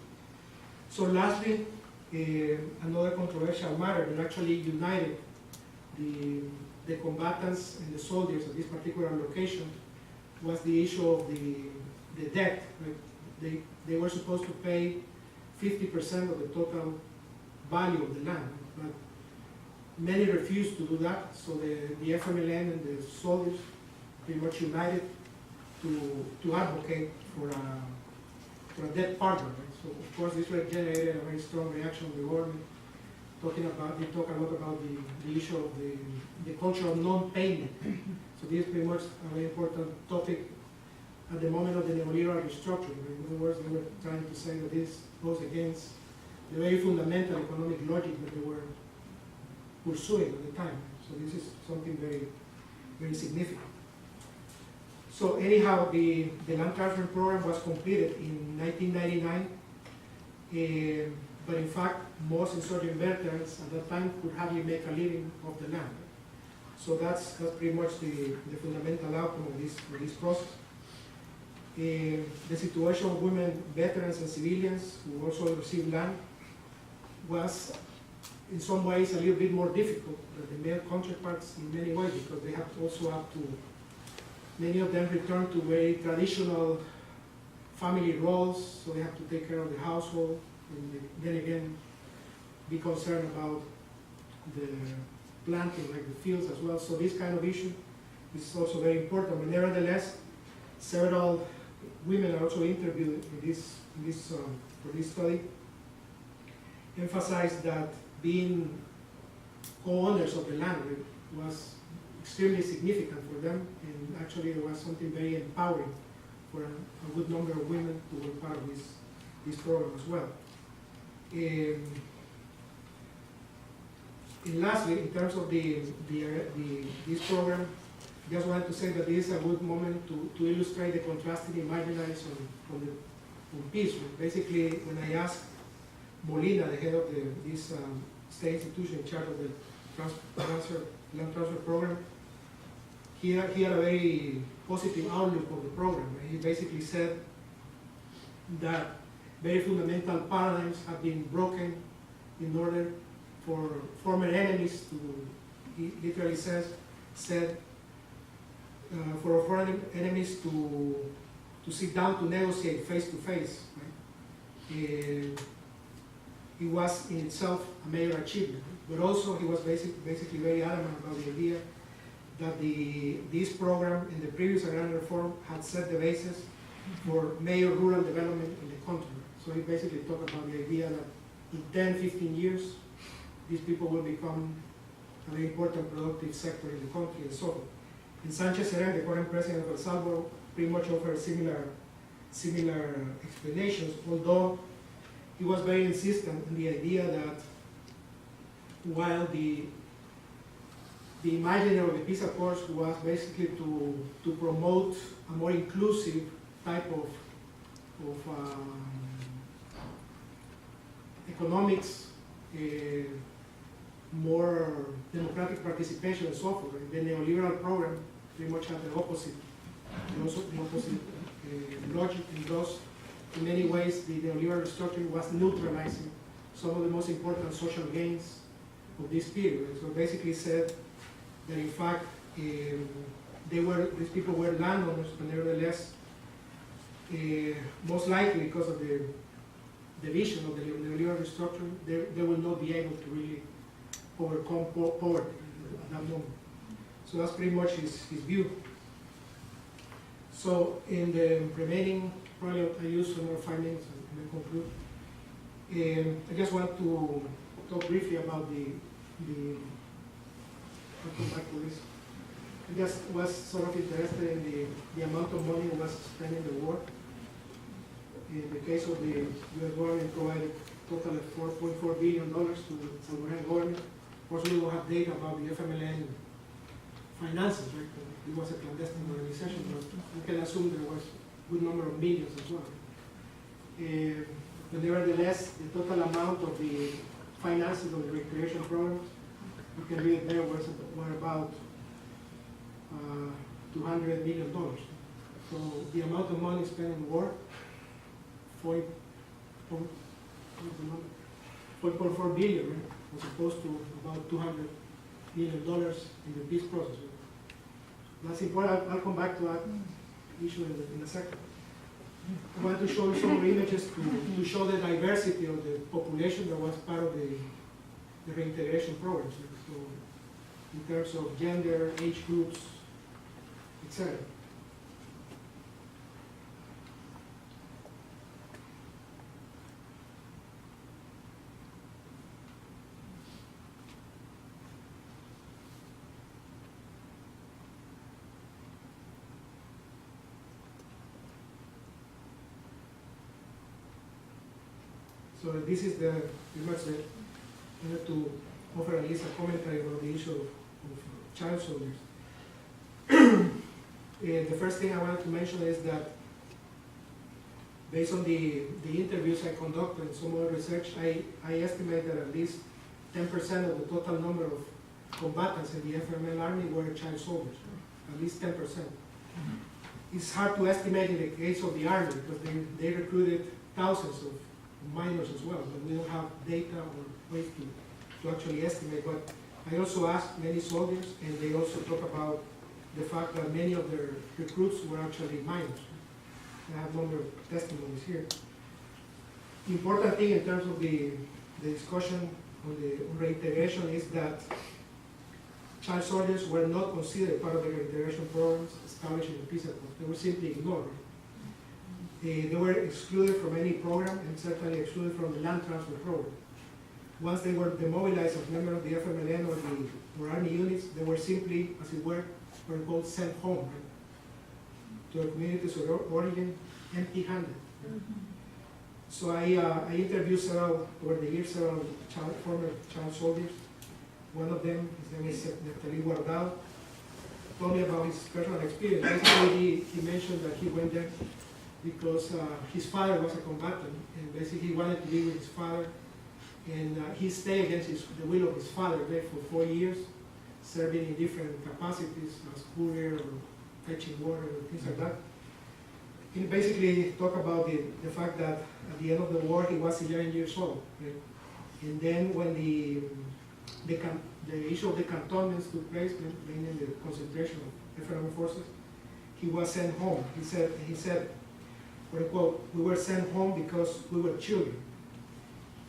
So lastly, another controversial matter that actually united the combatants and the soldiers at this particular location was the issue of the debt. Right? They were supposed to pay 50% of the total value of the land, but many refused to do that, so the FMLN and the soldiers pretty much united to advocate for a debt pardon. Right? So of course this generated a very strong reaction of the government. They talk a lot about the issue of the culture of non-payment. So this is pretty much a very important topic at the moment of the neoliberal restructuring. In other words, they were trying to say that this goes against the very fundamental economic logic that they were pursuing at the time. So this is something very, very significant. So anyhow, the land transfer program was completed in 1999, but in fact, most insurgent veterans at that time could hardly make a living off the land. So that's pretty much the fundamental outcome of this process. The situation of women, veterans, and civilians who also received land was in some ways a little bit more difficult than the male counterparts in many ways, because they also have to, many of them return to very traditional family roles, so they have to take care of the household, and then again be concerned about the planting, like the fields as well. So this kind of issue is also very important. But nevertheless, several women are also interviewed for this study, emphasized that being co-owners of the land was extremely significant for them, and actually there was something very empowering for a good number of women who were part of this program as well. And lastly, in terms of this program, just wanted to say that this is a good moment to illustrate the contrasting imaginings on peace. Basically, when I asked Molina, the head of this state institution in charge of the land transfer program, he had a very positive outlook of the program. He basically said that very fundamental paradigms have been broken in order for former enemies to, he literally said, for foreign enemies to sit down to negotiate face to face. Right? It was in itself a major achievement, but also he was basically very adamant about the idea that this program and the previous agrarian reform had set the basis for major rural development in the country. So he basically talked about the idea that in 10, 15 years, these people will become a very important productive sector in the country and so forth. And Sánchez-Serén, the current president of El Salvador, pretty much offered similar explanations, although he was very insistent in the idea that while the imaginary of the peace accords was basically to promote a more inclusive type of economics, more democratic participation and so forth. The neoliberal program pretty much had the opposite, logic, and thus, in many ways, the neoliberal restructuring was neutralizing some of the most important social gains of this period. So basically said that in fact, these people were landowners, but nevertheless, most likely because of the vision of the neoliberal restructuring, they will not be able to really overcome poverty at that moment. So that's pretty much his view. So in the remaining, probably I use some more 5 minutes and then conclude. I just want to talk briefly about I'll come back to this. I just was sort of interested in the amount of money was spent in the war. In the case of the US government provided a total of $4.4 billion to the Salvadoran government. Of course, we will have data about the FMLN finances, right? It was a clandestine organization, but we can assume there was a good number of millions as well. But nevertheless, the total amount of the finances of the recreation programs, you can read it there, were about $200 million. So the amount of money spent in war, $4.4 billion, right, as opposed to about $200 million in the peace process. That's important. I'll come back to that issue in a second. I want to show you some more images to show the diversity of the population that was part of the reintegration programs. So in terms of gender, age groups, etc. So this is pretty much I have to offer at least a commentary about the issue of child soldiers. The first thing I wanted to mention is that based on the interviews I conducted and some other research, I estimate that at least 10% of the total number of combatants in the FML army were child soldiers, right? At least 10%. It's hard to estimate in the case of the army because they recruited thousands of minors as well, but we don't have data or ways to actually estimate. But I also asked many soldiers, and they also talk about the fact that many of their recruits were actually minors. I have a number of testimonies here. The important thing in terms of the discussion on reintegration is that child soldiers were not considered part of the reintegration programs established in the peace accord. They were simply ignored. They were excluded from any program and certainly excluded from the land transfer program. Once they were demobilized as members of the FMLN or army units, they were simply, as it were called sent home, right, to their communities of origin, empty-handed. So I interviewed over the years several former child soldiers. One of them, his name is Nepali Guardado, told me about his personal experience. Basically, he mentioned that he went there because his father was a combatant, and basically he wanted to be with his father, and he stayed against the will of his father there for 4 years, serving in different capacities as courier or fetching water and things like that. He basically talked about the fact that at the end of the war he was 11 years old, right? And then when the issue of the cantonments took place, mainly the concentration of FMLN forces, he was sent home. He said, quote unquote, we were sent home because we were children.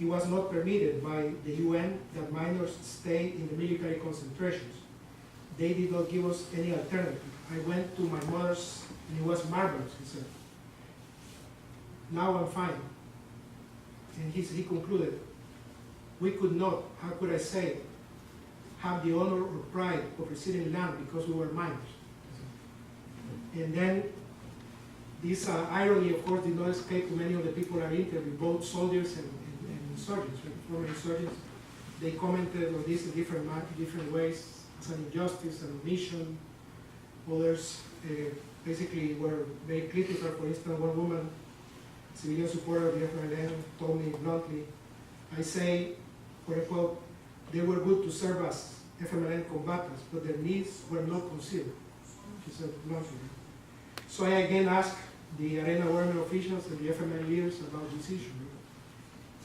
It was not permitted by the UN that minors stay in the military concentrations. They did not give us any alternative. I went to my mother's, and it was marvelous, he said. Now I'm fine. And he concluded, we could not, how could I say, have the honor or pride of receiving land because we were minors. And then this irony, of course, did not escape to many of the people I interviewed, both soldiers and insurgents, right? Former insurgents. They commented on this in different ways, as an injustice, an omission. Others basically were very critical. For instance, one woman civilian supporter of the FMLN, told me bluntly, I say, quote unquote, they were good to serve as FMLN combatants, but their needs were not considered, she said bluntly. So I again asked the Arena government officials and the FMLN leaders about this issue.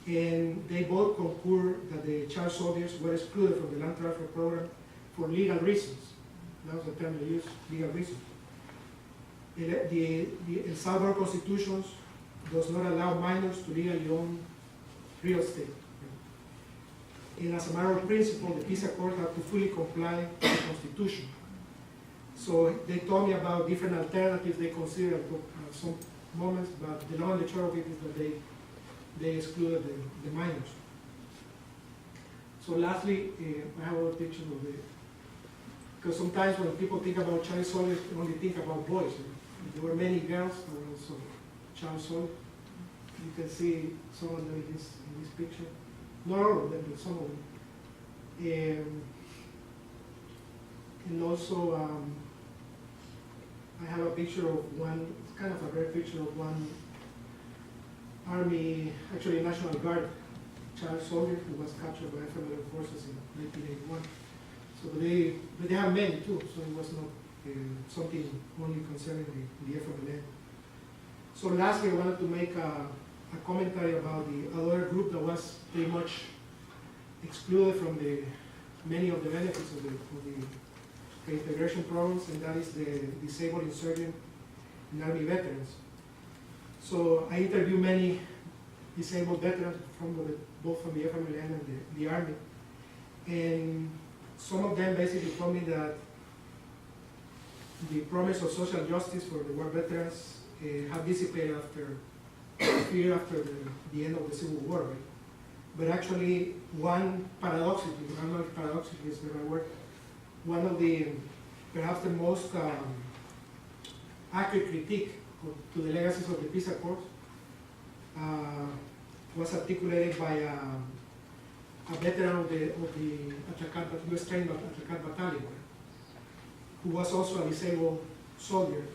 And they both concur that the child soldiers were excluded from the land transfer program for legal reasons. That was the term they used, legal reasons. The El Salvador Constitution does not allow minors to legally own real estate. And as a matter of principle, the peace accords have to fully comply with the Constitution. So they told me about different alternatives they considered at some moments, but the long and the short of it is that they excluded the minors. So lastly, I have a picture of it. Because sometimes when people think about child soldiers, they only think about boys. There were many girls that were also child soldiers. You can see some of them in this picture. Not all of them, but some of them. And also, I have a picture of one, it's kind of a rare picture of one Army, actually National Guard child soldier who was captured by FMLN forces in 1981. So but they have many too, so it was not something only concerning the FMLN. So lastly, I wanted to make a commentary about the other group that was pretty much excluded from many of the benefits of the integration programs, and that is the disabled insurgent and Army veterans. So I interviewed many disabled veterans both from the FMLN and the Army, and some of them basically told me that the promise of social justice for the war veterans have dissipated after the end of the Civil War, right? But actually, one paradoxically, I don't know if paradoxically is the right word, one of the, perhaps the most accurate critique to the legacies of the peace accords was articulated by a veteran of the US trained Achacat battalion, who was also a disabled soldier.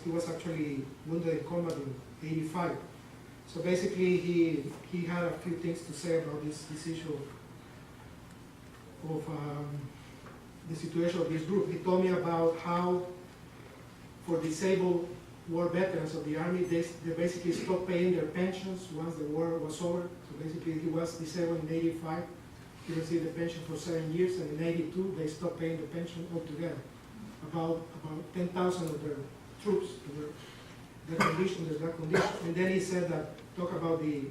He was actually wounded in combat in '85. So basically, he had a few things to say about this issue of the situation of this group. He told me about how, for disabled war veterans of the Army, they basically stopped paying their pensions once the war was over. So basically, he was disabled in '85. He received the pension for 7 years, and in '82, they stopped paying the pension altogether. About 10,000 of their troops were that condition. And then he said that, talk about the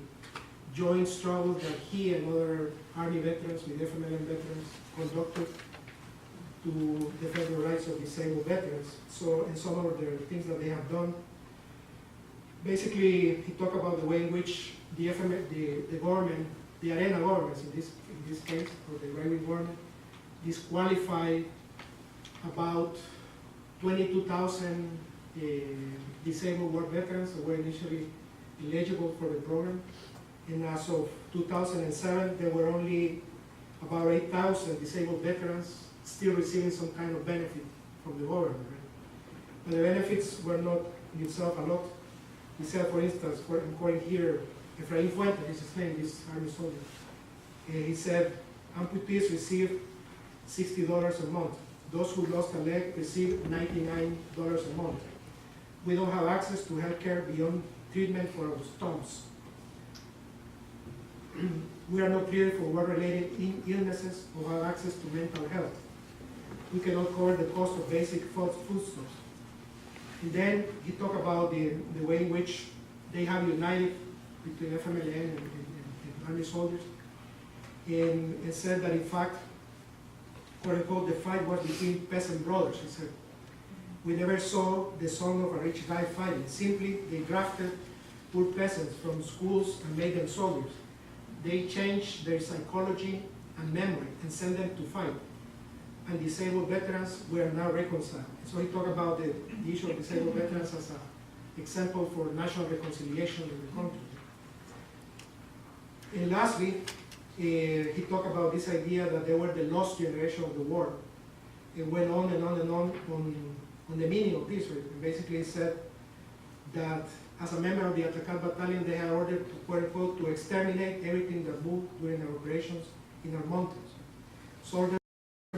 joint struggle that he and other Army veterans with FMLN veterans conducted to defend the rights of disabled veterans. So, and some of the things that they have done. Basically, he talked about the way in which the government, the Arena governments in this case, or the right-wing government, disqualified about 22,000 disabled war veterans that were initially eligible for the program. And as of 2007, there were only about 8,000 disabled veterans still receiving some kind of benefit from the government. Right? But the benefits were not in itself a lot. He said, for instance, I'm quoting here, Efraín Fuentes, is his name, this Army soldier. He said, amputees receive $60 a month. Those who lost a leg receive $99 a month. We don't have access to health care beyond treatment for our stumps. We are not treated for war-related illnesses or have access to mental health. We cannot cover the cost of basic foodstuffs. And then he talked about the way in which they have united between FMLN and Army soldiers, and said that in fact, quote unquote, the fight was between peasant brothers. He said, we never saw the son of a rich guy fighting. Simply, they drafted poor peasants from schools and made them soldiers. They changed their psychology and memory and sent them to fight. And disabled veterans were now reconciled. So he talked about the issue of disabled veterans as an example for national reconciliation in the country. And lastly, he talked about this idea that they were the lost generation of the war. It went on and on and on the meaning of this. Right? Basically, he said that as a member of the Atacal battalion, they had ordered, quote unquote, to exterminate everything that moved during their operations in our mountains. Soldiers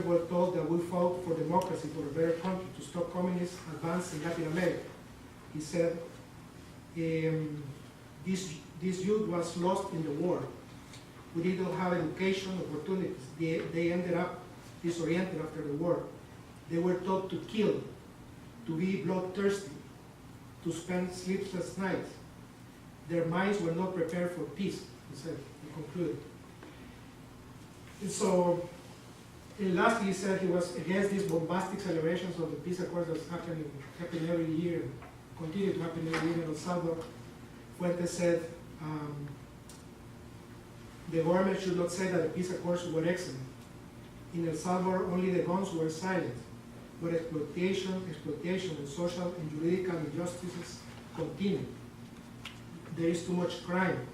were told that we fought for democracy, for a better country, to stop communist advance in Latin America. He said, this youth was lost in the war. We didn't have education opportunities. They ended up disoriented after the war. They were taught to kill, to be bloodthirsty, to spend sleepless nights. Their minds were not prepared for peace, he said, he concluded. And so, and lastly, he said he was against these bombastic celebrations of the peace accords that's happen every year, continue to happen every year in El Salvador. Fuentes said, the government should not say that the peace accords were excellent. In El Salvador, only the guns were silent, but exploitation, and social and juridical injustices continue. There is too much crime.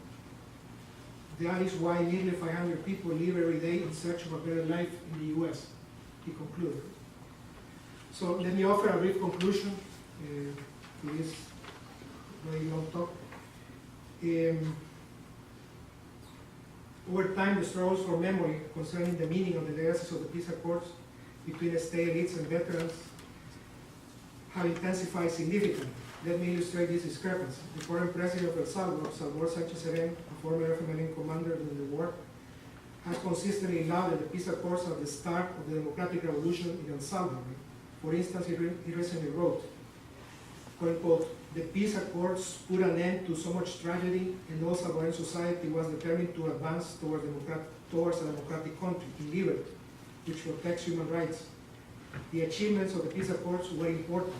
That is why nearly 500 people live every day in search of a better life in the US, he concluded. So let me offer a brief conclusion to this very long talk. Over time, the struggles for memory concerning the meaning of the legacies of the peace accords between the state elites and veterans have intensified significantly. Let me illustrate this discrepancy. The former president of El Salvador, Salvador Sánchez-Serén, a former FMLN commander during the war, has consistently lauded the peace accords at the start of the democratic revolution in El Salvador. For instance, he recently wrote, quote unquote, the peace accords put an end to so much tragedy, and all Salvadoran society was determined to advance towards a democratic country in liberty, which protects human rights. The achievements of the peace accords were important.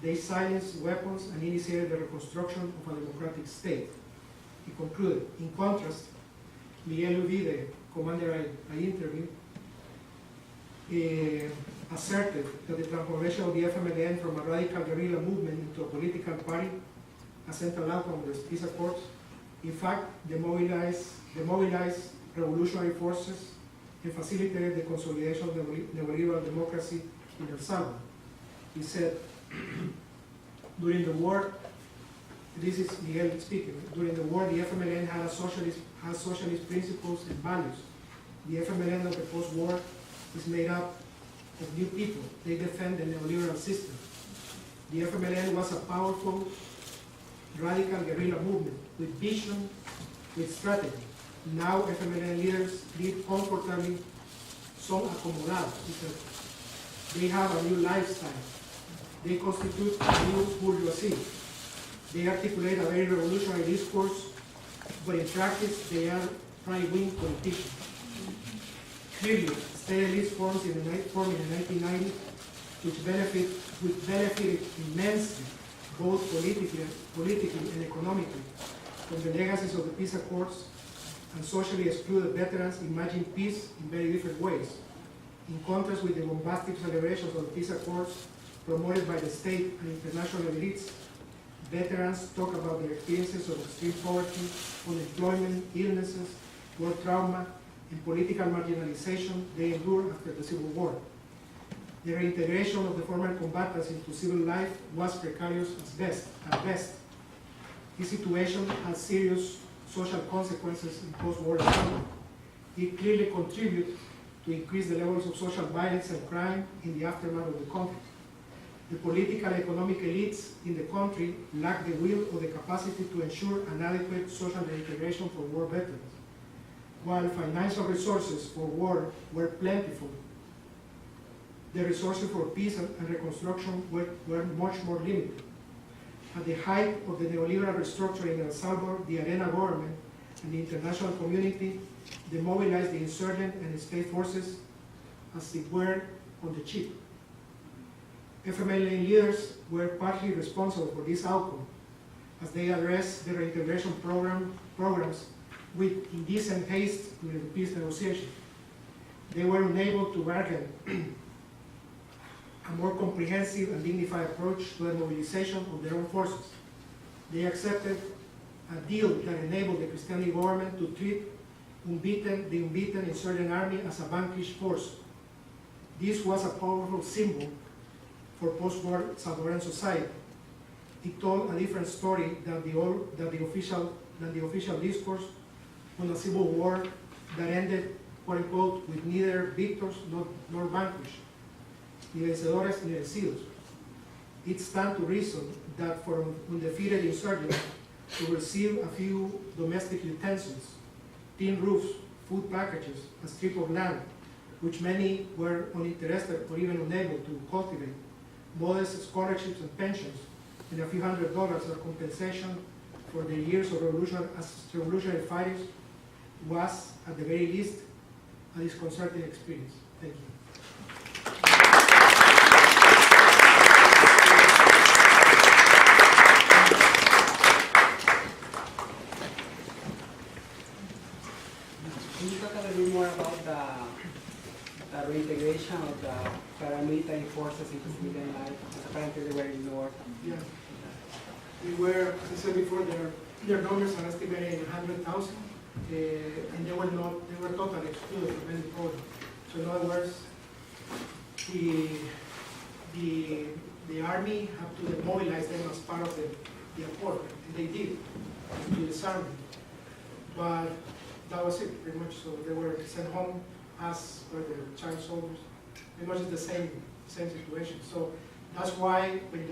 They silenced weapons and initiated the reconstruction of a democratic state. He concluded. In contrast, Miguel Ubi, the commander I interviewed, asserted that the transformation of the FMLN from a radical guerrilla movement into a political party, a central outcome of the peace accords, in fact, demobilized revolutionary forces and facilitated the consolidation of neoliberal democracy in El Salvador. He said, during the war, this is Miguel speaking, during the war, the FMLN had socialist principles and values. The FMLN of the post-war is made up of new people. They defend the neoliberal system. The FMLN was a powerful, radical guerrilla movement with vision, with strategy. Now FMLN leaders live comfortably, son acomodados, because they have a new lifestyle. They constitute a new bourgeoisie. They articulate a very revolutionary discourse, but in practice they are right-wing politicians. Clearly, state elites formed in the 1990s, which benefited immensely, both politically and economically, from the legacies of the peace accords, and socially excluded veterans imagine peace in very different ways. In contrast with the bombastic celebrations of the peace accords promoted by the state and international elites, veterans talk about their experiences of extreme poverty, unemployment, illnesses, war trauma, and political marginalization they endured after the Civil War. The reintegration of the former combatants into civil life was precarious at best. This situation has serious social consequences in post-war Salvador. It clearly contributes to increase the levels of social violence and crime in the aftermath of the conflict. The political and economic elites in the country lack the will or the capacity to ensure an adequate social reintegration for war veterans. While financial resources for war were plentiful, the resources for peace and reconstruction were much more limited. At the height of the neoliberal restructuring in El Salvador, the Arena government and the international community demobilized the insurgent and state forces as it were on the cheap. FMLN leaders were partly responsible for this outcome, as they addressed the reintegration programs with indecent haste during the peace negotiations. They were unable to bargain a more comprehensive and dignified approach to the mobilization of their own forces. They accepted a deal that enabled the Christianity government to treat the unbeaten insurgent army as a vanquished force. This was a powerful symbol for post-war Salvadoran society. it told a different story than the official discourse on a civil war that ended, quote unquote, with neither victors nor vanquished, ni vencedores ni vencidos. It stands to reason that for undefeated insurgents to receive a few domestic utensils, tin roofs, food packages, a strip of land, which many were uninterested or even unable to cultivate, modest scholarships and pensions, and a few $100 as compensation for their years of revolutionary fighters was, at the very least, a disconcerting experience. Thank you. Can you talk a little bit more about the reintegration of the paramilitary forces into civilian life? Apparently they were ignored. Yeah. We were, as I said before, their numbers are estimated in 100,000, and they were totally excluded from any program. So in other words, the army had to demobilize them as part of the accord, and they did, to disarm them. But that was it, pretty much. So they were sent home as were the child soldiers. Pretty much the same situation. So that's why when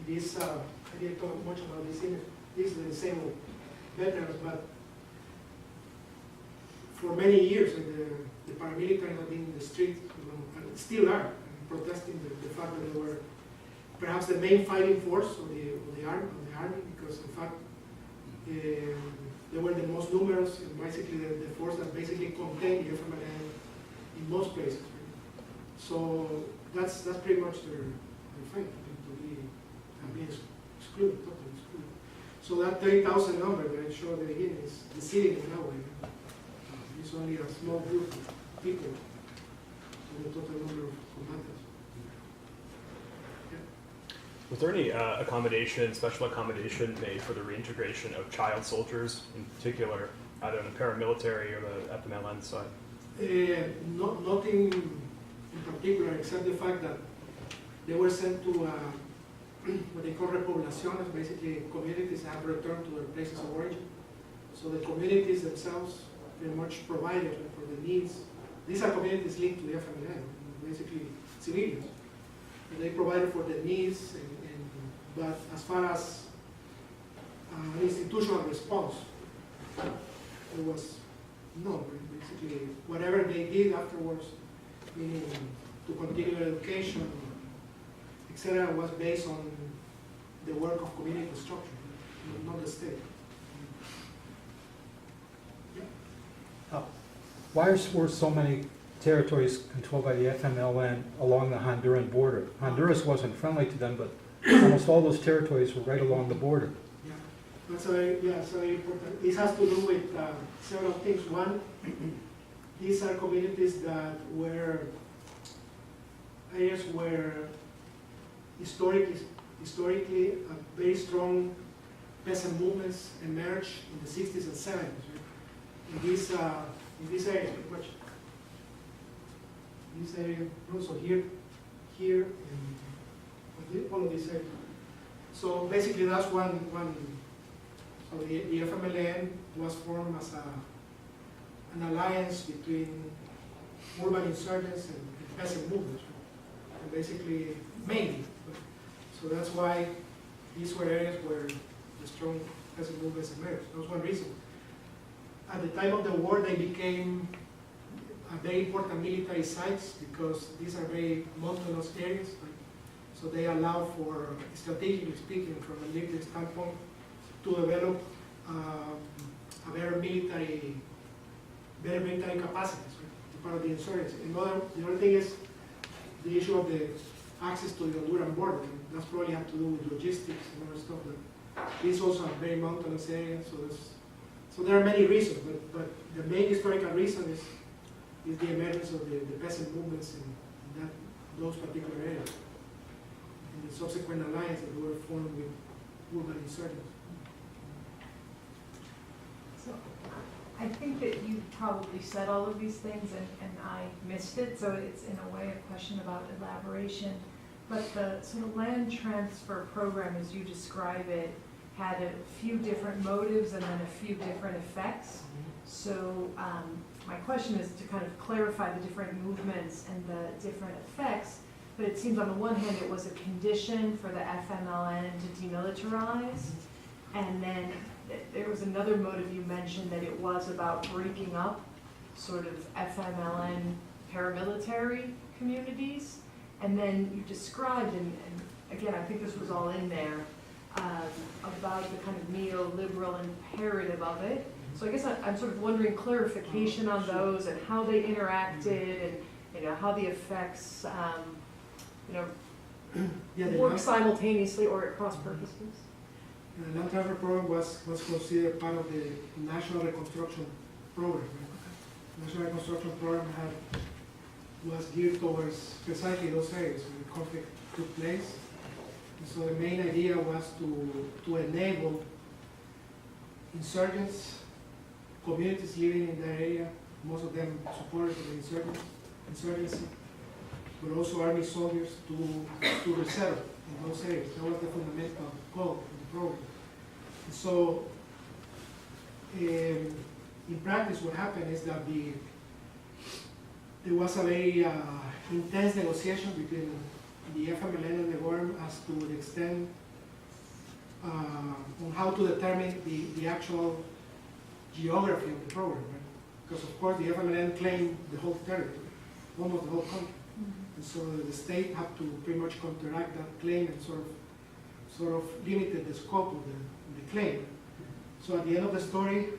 this I didn't talk much about this image. These are the same veterans, but for many years the paramilitary have been in the street, and still are, protesting the fact that they were perhaps the main fighting force of the army, because in fact they were the most numerous and basically the force that basically contained the FMLN in most places. So that's pretty much their fate, to be excluded, totally excluded. So that 30,000 number that I showed at the beginning is deceiving in that way. It's only a small group of people in the total number of combatants. Was there any special accommodation made for the reintegration of child soldiers, in particular, either in the paramilitary or the FMLN side? Nothing in particular, except the fact that they were sent to what they call repoblaciones, basically communities that have returned to their places of origin. So the communities themselves very much provided for the needs. These are communities linked to the FMLN, basically civilians. And they provided for the needs, but as far as an institutional response, there was no. Basically, whatever they did afterwards, meaning to continue their education, etc., was based on the work of community structure, not the state. Why were so many territories controlled by the FMLN along the Honduran border? Honduras wasn't friendly to them, but almost all those territories were right along the border. Yeah, that's very important. This has to do with several things. One, these are communities that were areas where historically a very strong peasant movements emerged in the 60s and 70s. Right? In this area, pretty much. This area, also here, and all of this area. So basically, that's one. So the FMLN was formed as an alliance between urban insurgents and peasant movements, right? And basically, mainly. So that's why these were areas where the strong peasant movements emerged. That was one reason. At the time of the war, they became very important military sites because these are very mountainous areas. Right? So they allow for, strategically speaking, from a military standpoint, to develop better military capacities, right? Part of the insurgency. And the other thing is the issue of the access to the Honduran border. And that's probably have to do with logistics and other stuff. But this is also a very mountainous area, so there are many reasons, but the main historical reason is the emergence of the peasant movements in those particular areas, and the subsequent alliance that were formed with urban insurgents. So I think that you probably said all of these things and I missed it, so it's in a way a question about elaboration. But the land transfer program, as you describe it, had a few different motives and then a few different effects. So my question is to kind of clarify the different movements and the different effects. But it seems on the one hand it was a condition for the FMLN to demilitarize, and then there was another motive you mentioned that it was about breaking up sort of FMLN paramilitary communities. And then you described, and again, I think this was all in there, about the kind of neoliberal imperative of it. So I guess I'm sort of wondering clarification on those and how they interacted and how the effects work simultaneously or at cross purposes. The land transfer program was considered part of the National Reconstruction Program. The National Reconstruction Program was geared towards precisely those areas where the conflict took place. And so the main idea was to enable insurgents, communities living in that area, most of them supporters of the insurgency, but also army soldiers to resettle in those areas. That was the fundamental goal of the program. And so in practice what happened is that there was a very intense negotiation between the FMLN and the government as to the extent on how to determine the actual geography of the program, right? Because of course the FMLN claimed the whole territory, almost the whole country. And so the state had to pretty much counteract that claim and sort of limited the scope of the claim. So at the end of the story,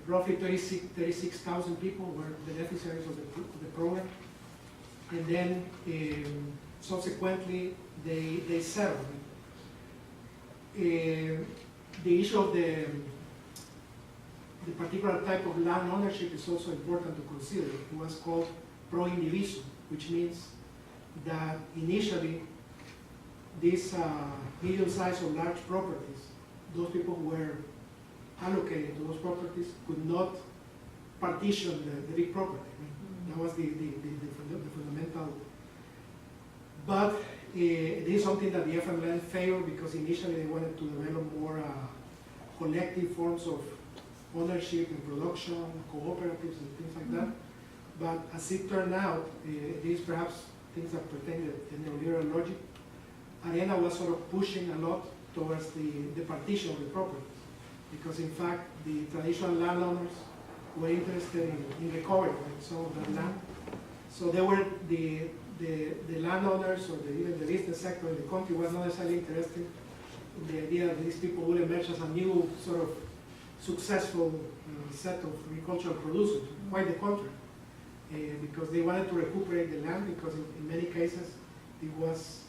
roughly 36,000 people were beneficiaries of the program. And then subsequently they settled. The issue of the particular type of land ownership is also important to consider. It was called pro-indiviso, which means that initially these medium-sized or large properties, those people who were allocated to those properties could not partition the big property. That was the fundamental. But this is something that the FMLN failed because initially they wanted to develop more collective forms of ownership and production, cooperatives and things like that. But as it turned out, these perhaps things that pertain to the neoliberal logic, Arena was sort of pushing a lot towards the partition of the property. Because in fact, the traditional landowners were interested in recovering some of that land. So they were the landowners or even the business sector in the country was not necessarily interested in the idea that these people will emerge as a new sort of successful set of agricultural producers. Quite the contrary, because they wanted to recuperate the land because in many cases it was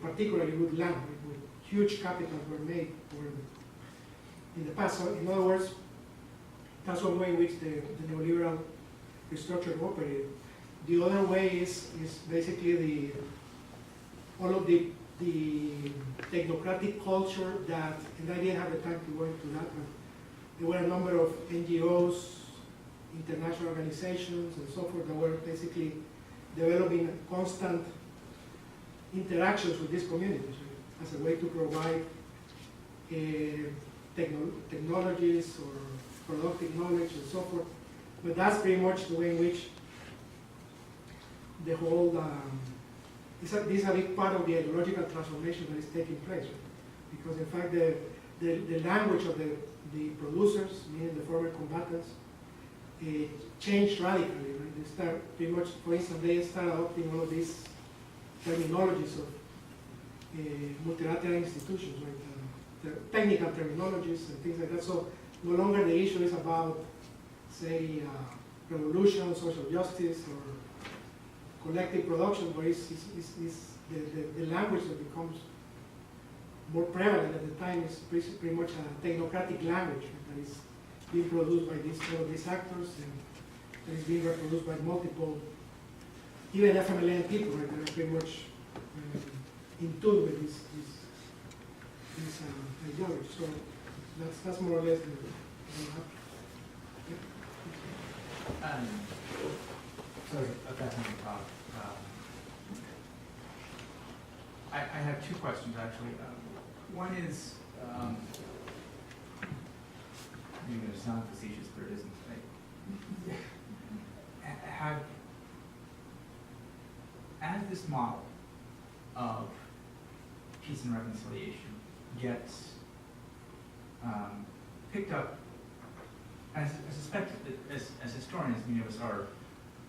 particularly good land with huge capitals were made in the past. So in other words, that's one way in which the neoliberal restructure operated. The other way is basically all of the technocratic culture that, and I didn't have the time to go into that, but there were a number of NGOs, international organizations, and so forth that were basically developing constant interactions with these communities, right, as a way to provide technologies or productive knowledge and so forth. But that's pretty much the way in which the whole, this is a big part of the ideological transformation that is taking place. Right? Because in fact the language of the producers, meaning the former combatants, changed radically. Right? They start pretty much, for instance, they start adopting all of these terminologies of multilateral institutions, right? The technical terminologies and things like that. So no longer the issue is about, say, revolution, social justice, or collective production, but it's the language that becomes more prevalent at the time is pretty much a technocratic language that is being produced by these actors and that is being reproduced by multiple, even FMLN people, right, that are pretty much in tune with this ideology. So that's more or less the sorry, okay. fascinating talk. I have two questions, actually. One is, I'm going to sound facetious, but it isn't. As this model of peace and reconciliation gets picked up, I suspect that as historians, many of us are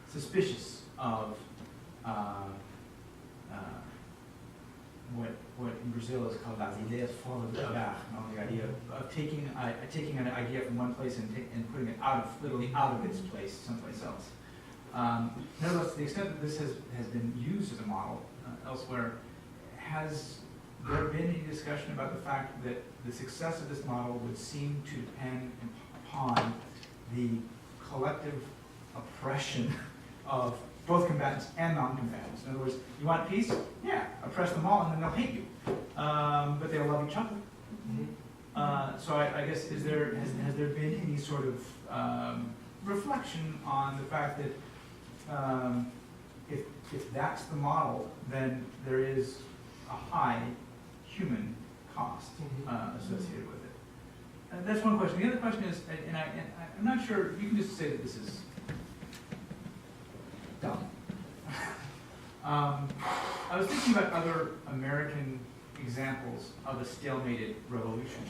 suspicious of what in Brazil is called las ideias fora do lugar, the idea of taking an idea from one place and putting it literally out of its place someplace else. Nevertheless, to the extent that this has been used as a model elsewhere, has there been any discussion about the fact that the success of this model would seem to depend upon the collective oppression of both combatants and non-combatants? In other words, you want peace? Yeah, oppress them all and then they'll hate you. But they'll love each other. So I guess has there been any sort of reflection on the fact that if that's the model, then there is a high human cost associated with it? That's one question. The other question is, and I'm not sure, you can just say that this is dumb. I was thinking about other American examples of a stalemated revolution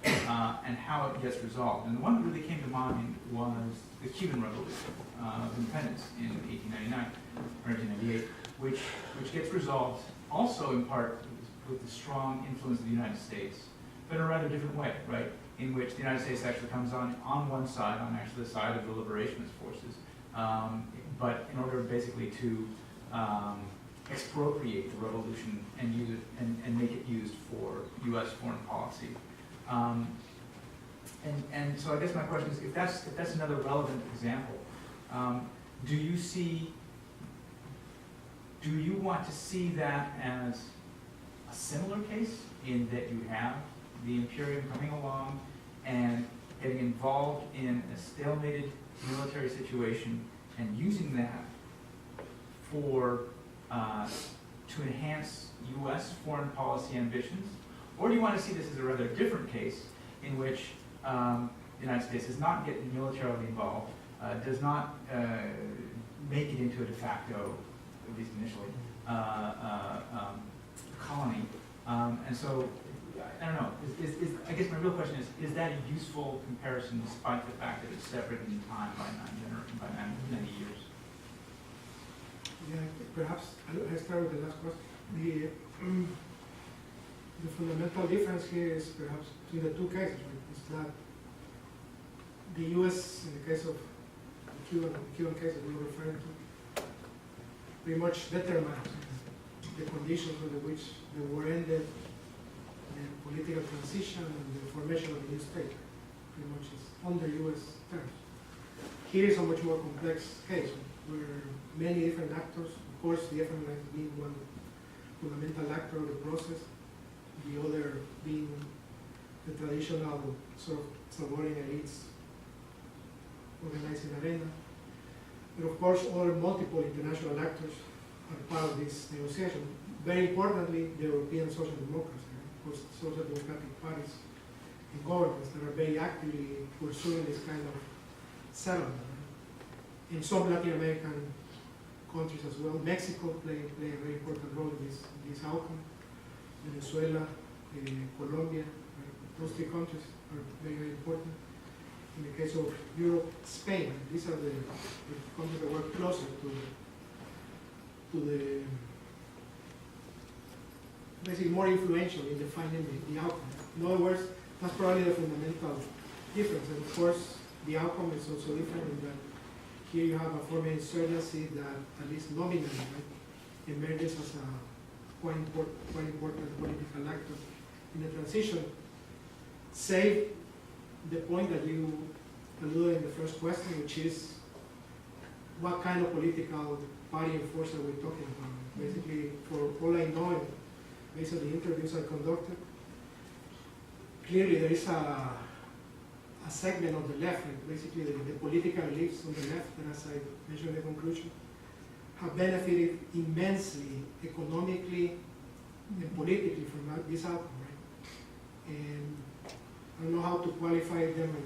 and how it gets resolved. And the one that really came to mind was the Cuban Revolution of Independence in 1899 or 1898, which gets resolved also in part with the strong influence of the United States, but in a rather different way, right? In which the United States actually comes on one side, on actually the side of the liberationist forces, but in order basically to expropriate the revolution and use it and make it used for U.S. foreign policy. And so I guess my question is, if that's another relevant example, do you want to see that as a similar case in that you have the Imperium coming along and getting involved in a stalemated military situation and using that for to enhance U.S. foreign policy ambitions? Or do you want to see this as a rather different case in which the United States does not get militarily involved, does not make it into a de facto, at least initially, colony? And so, I don't know, I guess my real question is that a useful comparison despite the fact that it's separate in time by 90 years? Yeah, perhaps I start with the last question. The fundamental difference here is perhaps between the two cases, right? Is that the U.S., in the case of the Cuban case that we were referring to, pretty much determined the conditions under which the war ended, the political transition, and the formation of the new state. Pretty much is under U.S. terms. Here is a much more complex case where many different actors, of course the FMLN being one fundamental actor of the process, the other being the traditional sort of Salvadorian elites organizing arena. But of course other multiple international actors are part of this negotiation. Very importantly, the European Social Democracy, of course social democratic parties and governments that are very actively pursuing this kind of settlement. In some Latin American countries as well, Mexico play a very important role in this outcome. Venezuela, Colombia, those three countries are very, very important. In the case of Europe, Spain, these are the countries that work closer to the basically more influential in defining the outcome. In other words, that's probably the fundamental difference. And of course, the outcome is also different in that here you have a former insurgency that, at least nominally, right, emerges as a quite important political actor in the transition. Save the point that you alluded in the first question, which is what kind of political party and force are we talking about? Basically, for all I know, based on the interviews I conducted, clearly there is a segment of the left, basically the political elites on the left, and as I mentioned in the conclusion, have benefited immensely economically and politically from this outcome, right? And I don't know how to qualify them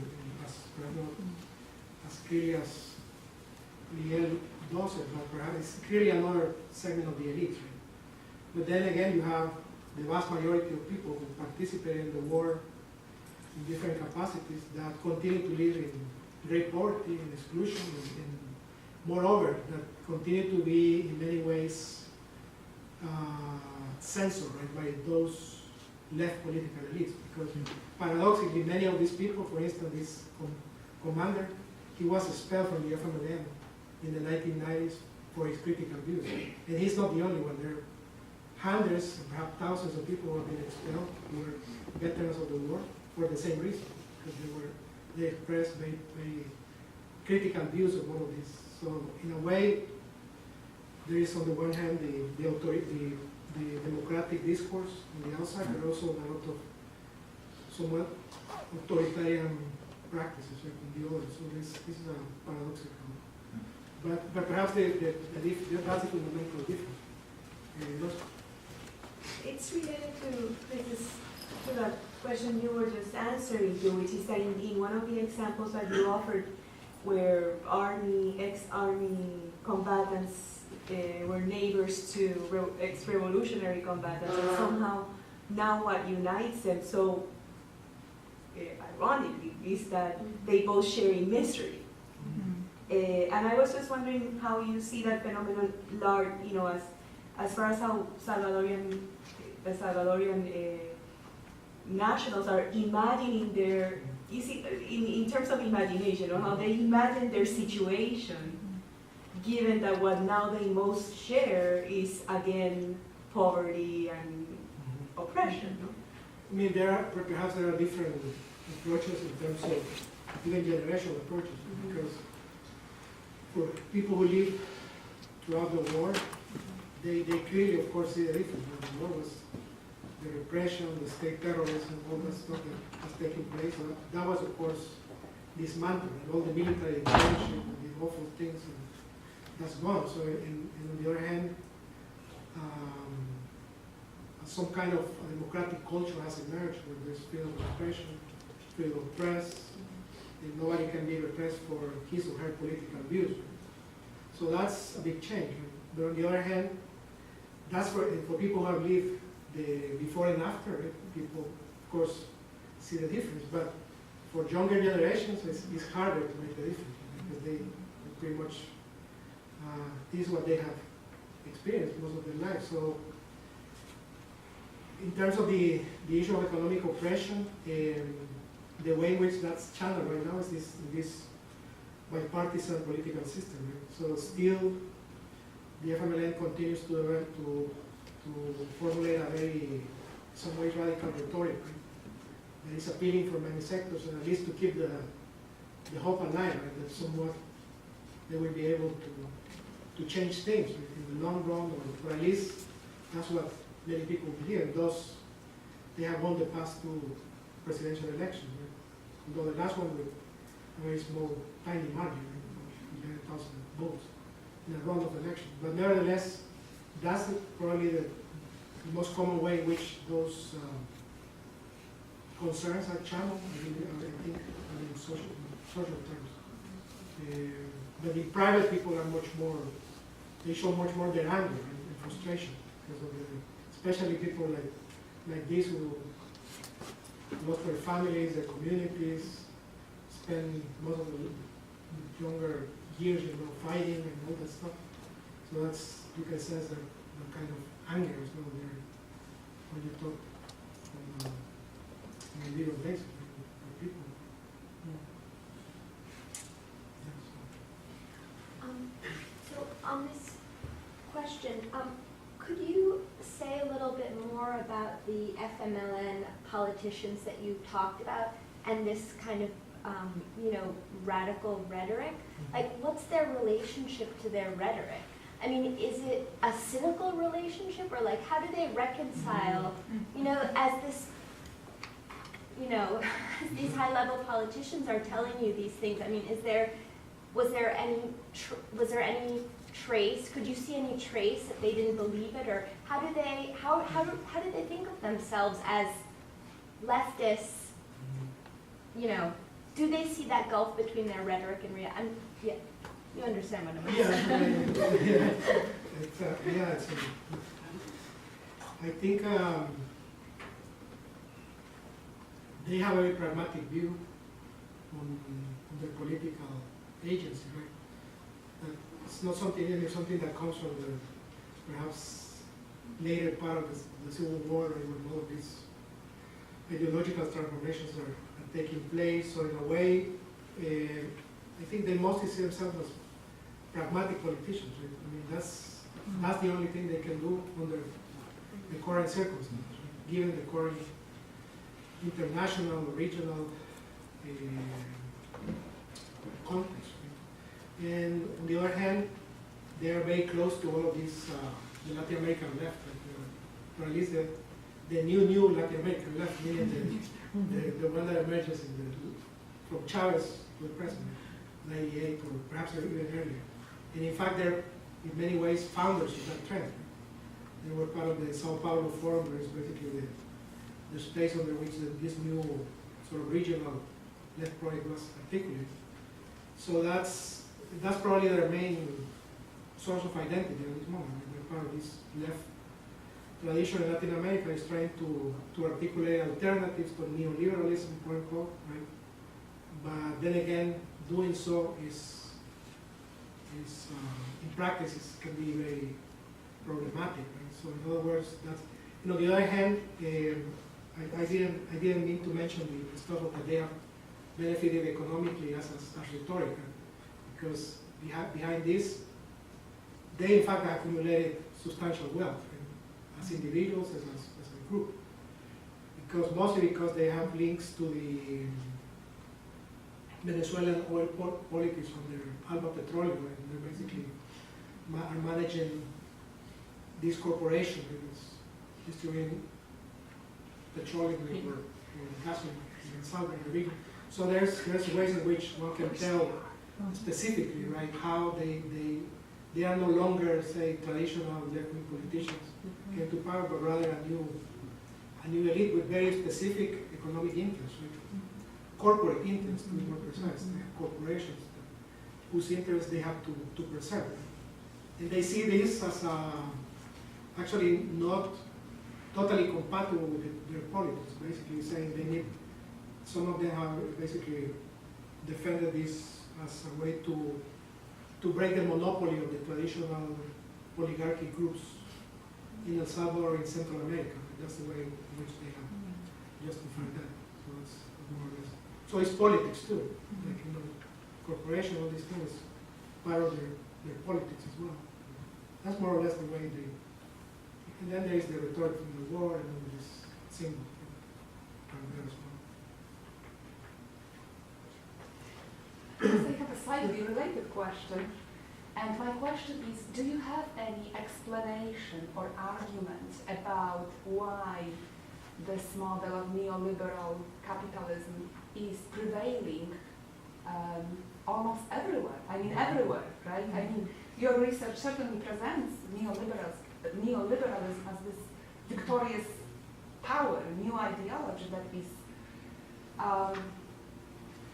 as clearly as Miguel does it, but perhaps it's clearly another segment of the elite, right? But then again, you have the vast majority of people who participate in the war in different capacities that continue to live in great poverty and exclusion, and moreover, that continue to be in many ways censored, right, by those left political elites. Because paradoxically, many of these people, for instance, this commander, he was expelled from the FMLN in the 1990s for his critical views. And he's not the only one. There are hundreds, perhaps thousands of people who have been expelled, who were veterans of the war, for the same reason, because they expressed very critical views of all of this. So in a way, there is on the one hand the democratic discourse on the outside, but also a lot of somewhat authoritarian practices on the other. So this is a paradoxical. But perhaps that's a fundamental difference. It's related to the question you were just answering, which is that in one of the examples that you offered, where ex-army combatants were neighbors to ex-revolutionary combatants, and somehow now what unites them, so ironically, is that they both share in misery. And I was just wondering how you see that phenomenon, as far as how the Salvadorian nationals are imagining their, you see, in terms of imagination, or how they imagine their situation, given that what now they most share is, again, poverty and oppression. I mean, perhaps there are different approaches in terms of even generational approaches, because for people who live throughout the war, they clearly, of course, see the difference. The war was the repression, the state terrorism, all that stuff that was taking place. So that was, of course, dismantled, and all the military intervention and the awful things, and that's gone. So, and on the other hand, some kind of democratic culture has emerged where there's freedom of expression, freedom of press, and nobody can be repressed for his or her political views. So that's a big change. But on the other hand, that's for people who have lived the before and after, right? People, of course, see the difference. But for younger generations, it's harder to make the difference, because they pretty much, this is what they have experienced most of their lives. So in terms of the issue of economic oppression, the way in which that's channeled right now is this bipartisan political system. Right? So still, the FMLN continues to formulate a very, some ways, radical rhetoric, right? That is appealing for many sectors, and at least to keep the hope alive, right? That somewhat they will be able to change things, right? In the long run, or at least that's what many people believe. Thus, they have won the past two presidential elections, right? Although the last one with a very small, tiny margin, right? 11,000 votes in a round of elections. But nevertheless, that's probably the most common way in which those concerns are channeled, I think, in social terms. But the private people are much more, they show much more their anger and frustration, because of especially people like this who lost their families, their communities, spend most of the younger years, fighting and all that stuff. So that's, you can sense that the kind of anger is not there when you talk on a daily basis with people. So on this question, could you say a little bit more about the FMLN politicians that you talked about and this kind of radical rhetoric? Like, what's their relationship to their rhetoric? I mean, is it a cynical relationship, or like, how do they reconcile, as this, these high-level politicians are telling you these things? I mean, was there any trace? Could you see any trace that they didn't believe it, or how did they think of themselves as leftists? You know, do they see that gulf between their rhetoric and reality? Yeah, you understand what I'm saying. I think they have a very pragmatic view on their political agency, right? It's not something that comes from the perhaps later part of the Civil War, when all of these ideological transformations are taking place. So in a way, I think they mostly see themselves as pragmatic politicians, right? I mean, that's the only thing they can do under the current circumstances, right? Given the current international, regional context. Right? And on the other hand, they are very close to all of these, the Latin American left, right? Or at least the new Latin American left, meaning the one that emerges from Chávez to the present, 98 or perhaps even earlier. And in fact, they're in many ways founders of that trend. They were part of the Sao Paulo Forum, where it's basically the space under which this new sort of regional left project was articulated. So that's probably their main source of identity at this moment. They're part of this left tradition in Latin America, is trying to articulate alternatives to neoliberalism, quote unquote, right? But then again, doing so is in practice can be very problematic. Right? So in other words, that's, you know, on the other hand, I didn't mean to mention the stuff that they have benefited economically as rhetoric, because behind this, they in fact accumulated substantial wealth, right? As individuals, as a group, mostly because they have links to the Venezuelan oil politics from their Alba Petroleum, and they're basically are managing this corporation that is distributing petroleum or gasoline in southern region. So there's ways in which one can tell specifically, right, how they are no longer, say, traditional left-wing politicians came to power, but rather a new elite with very specific economic interests, right? Corporate interests, to be more precise. They have corporations whose interests they have to preserve. And they see this as actually not totally compatible with their politics, basically saying they need, some of them have basically defended this as a way to break the monopoly of the traditional oligarchy groups in El Salvador, in Central America. That's the way in which they have justified that. So that's more or less. So it's politics too. Like, you know, corporation, all these things, part of their politics as well. That's more or less the way they. And then there is the rhetoric from the war and all this symbol from there as well. I have a slightly related question, and my question is, do you have any explanation or argument about why this model of neoliberal capitalism is prevailing almost everywhere? I mean, everywhere, right? I mean, your research certainly presents neoliberalism as this victorious power, new ideology that is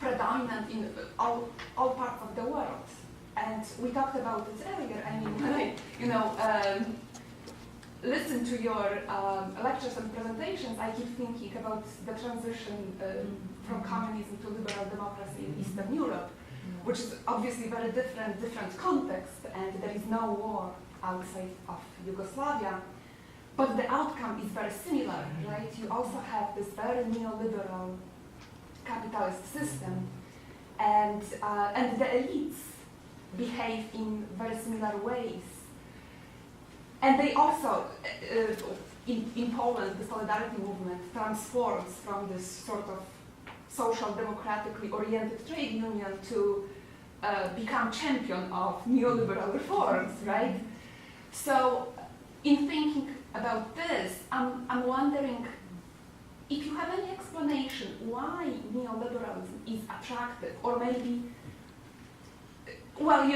predominant in all parts of the world. And we talked about this earlier. I mean, when I, listen to your lectures and presentations, I keep thinking about the transition from communism to liberal democracy in Eastern Europe, which is obviously very different context, and there is no war outside of Yugoslavia. But the outcome is very similar, right? You also have this very neoliberal capitalist system, and the elites behave in very similar ways. And they also, in Poland, the Solidarity movement transforms from this sort of social democratically oriented trade union to become champion of neoliberal reforms, right? So in thinking about this, I'm wondering if you have any explanation why neoliberalism is attractive, or maybe, well,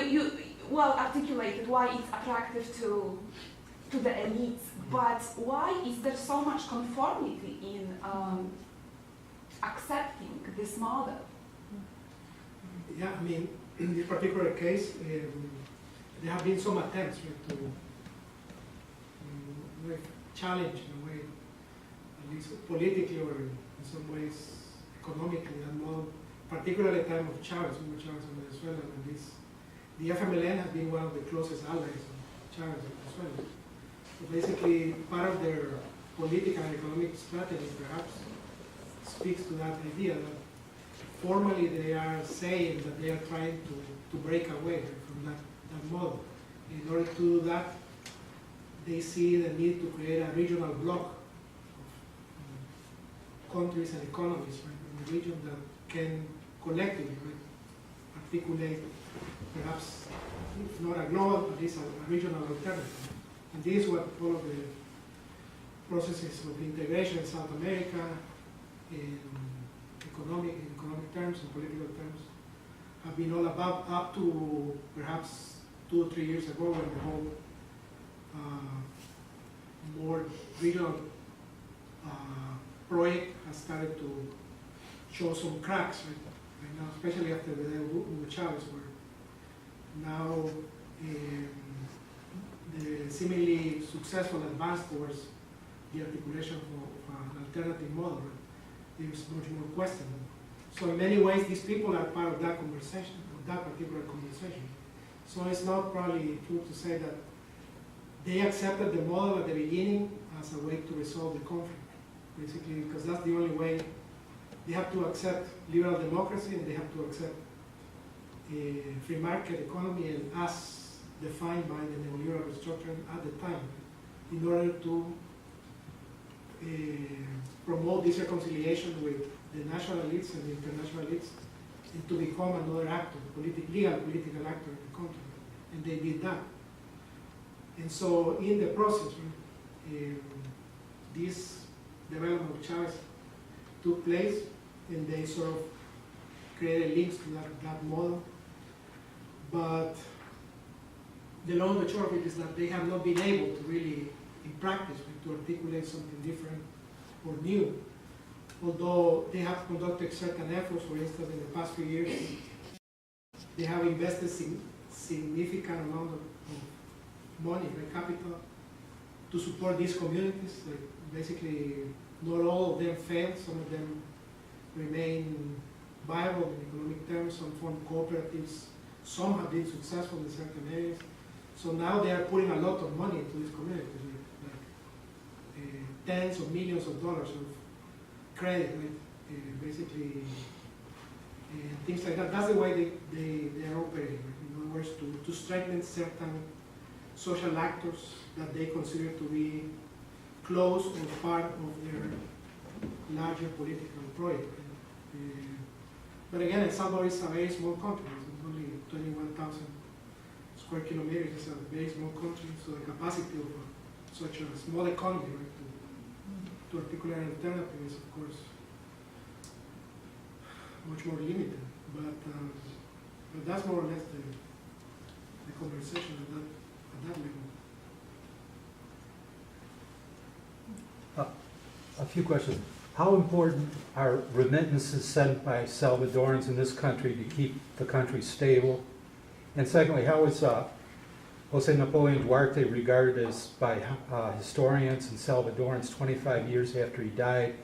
well articulated why it's attractive to the elites, but why is there so much conformity in accepting this model? Yeah, I mean, in this particular case, there have been some attempts to challenge in a way, at least politically or in some ways economically, that model, particularly at the time of Chávez, Hugo Chávez in Venezuela, and the FMLN has been one of the closest allies of Chávez in Venezuela. So basically, part of their political and economic strategy perhaps speaks to that idea that formally they are saying that they are trying to break away from that model. In order to do that, they see the need to create a regional bloc of countries and economies in the region that can collectively articulate perhaps, if not a global, at least a regional alternative. And this is what all of the processes of integration in South America, in economic terms and political terms, have been all about, up to perhaps 2 or 3 years ago when the whole more regional project has started to show some cracks right now, especially after the Hugo Chávez, where now the seemingly successful advance towards the articulation of an alternative model is much more questionable. So in many ways, these people are part of that conversation, of that particular conversation. So it's not probably true to say that they accepted the model at the beginning as a way to resolve the conflict, basically, because that's the only way. They have to accept liberal democracy and they have to accept a free market economy and as defined by the neoliberal structure at the time, in order to promote this reconciliation with the national elites and the international elites and to become another actor, legal political actor in the country. And they did that. And so in the process, this development of Chávez took place and they sort of created links to that model. But the long and the short of it is that they have not been able to really, in practice, to articulate something different or new. Although they have conducted certain efforts, for instance, in the past few years, they have invested significant amount of money, capital, to support these communities. Like basically, not all of them failed. Some of them remain viable in economic terms. Some form cooperatives. Some have been successful in certain areas. So now they are putting a lot of money into these communities, like tens of millions of dollars of credit, basically, things like that. That's the way they are operating. In other words, to strengthen certain social actors that they consider to be close or part of their larger political project. But again, El Salvador is a very small country. It's only 21,000 square kilometers. It's a very small country, so the capacity of such a small economy to articulate an alternative is, of course, much more limited. But that's more or less the conversation at that level. A few questions. How important are remittances sent by Salvadorans in this country to keep the country stable? And secondly, how is Jose Napoleon Duarte regarded as by historians and Salvadorans 25 years after he died?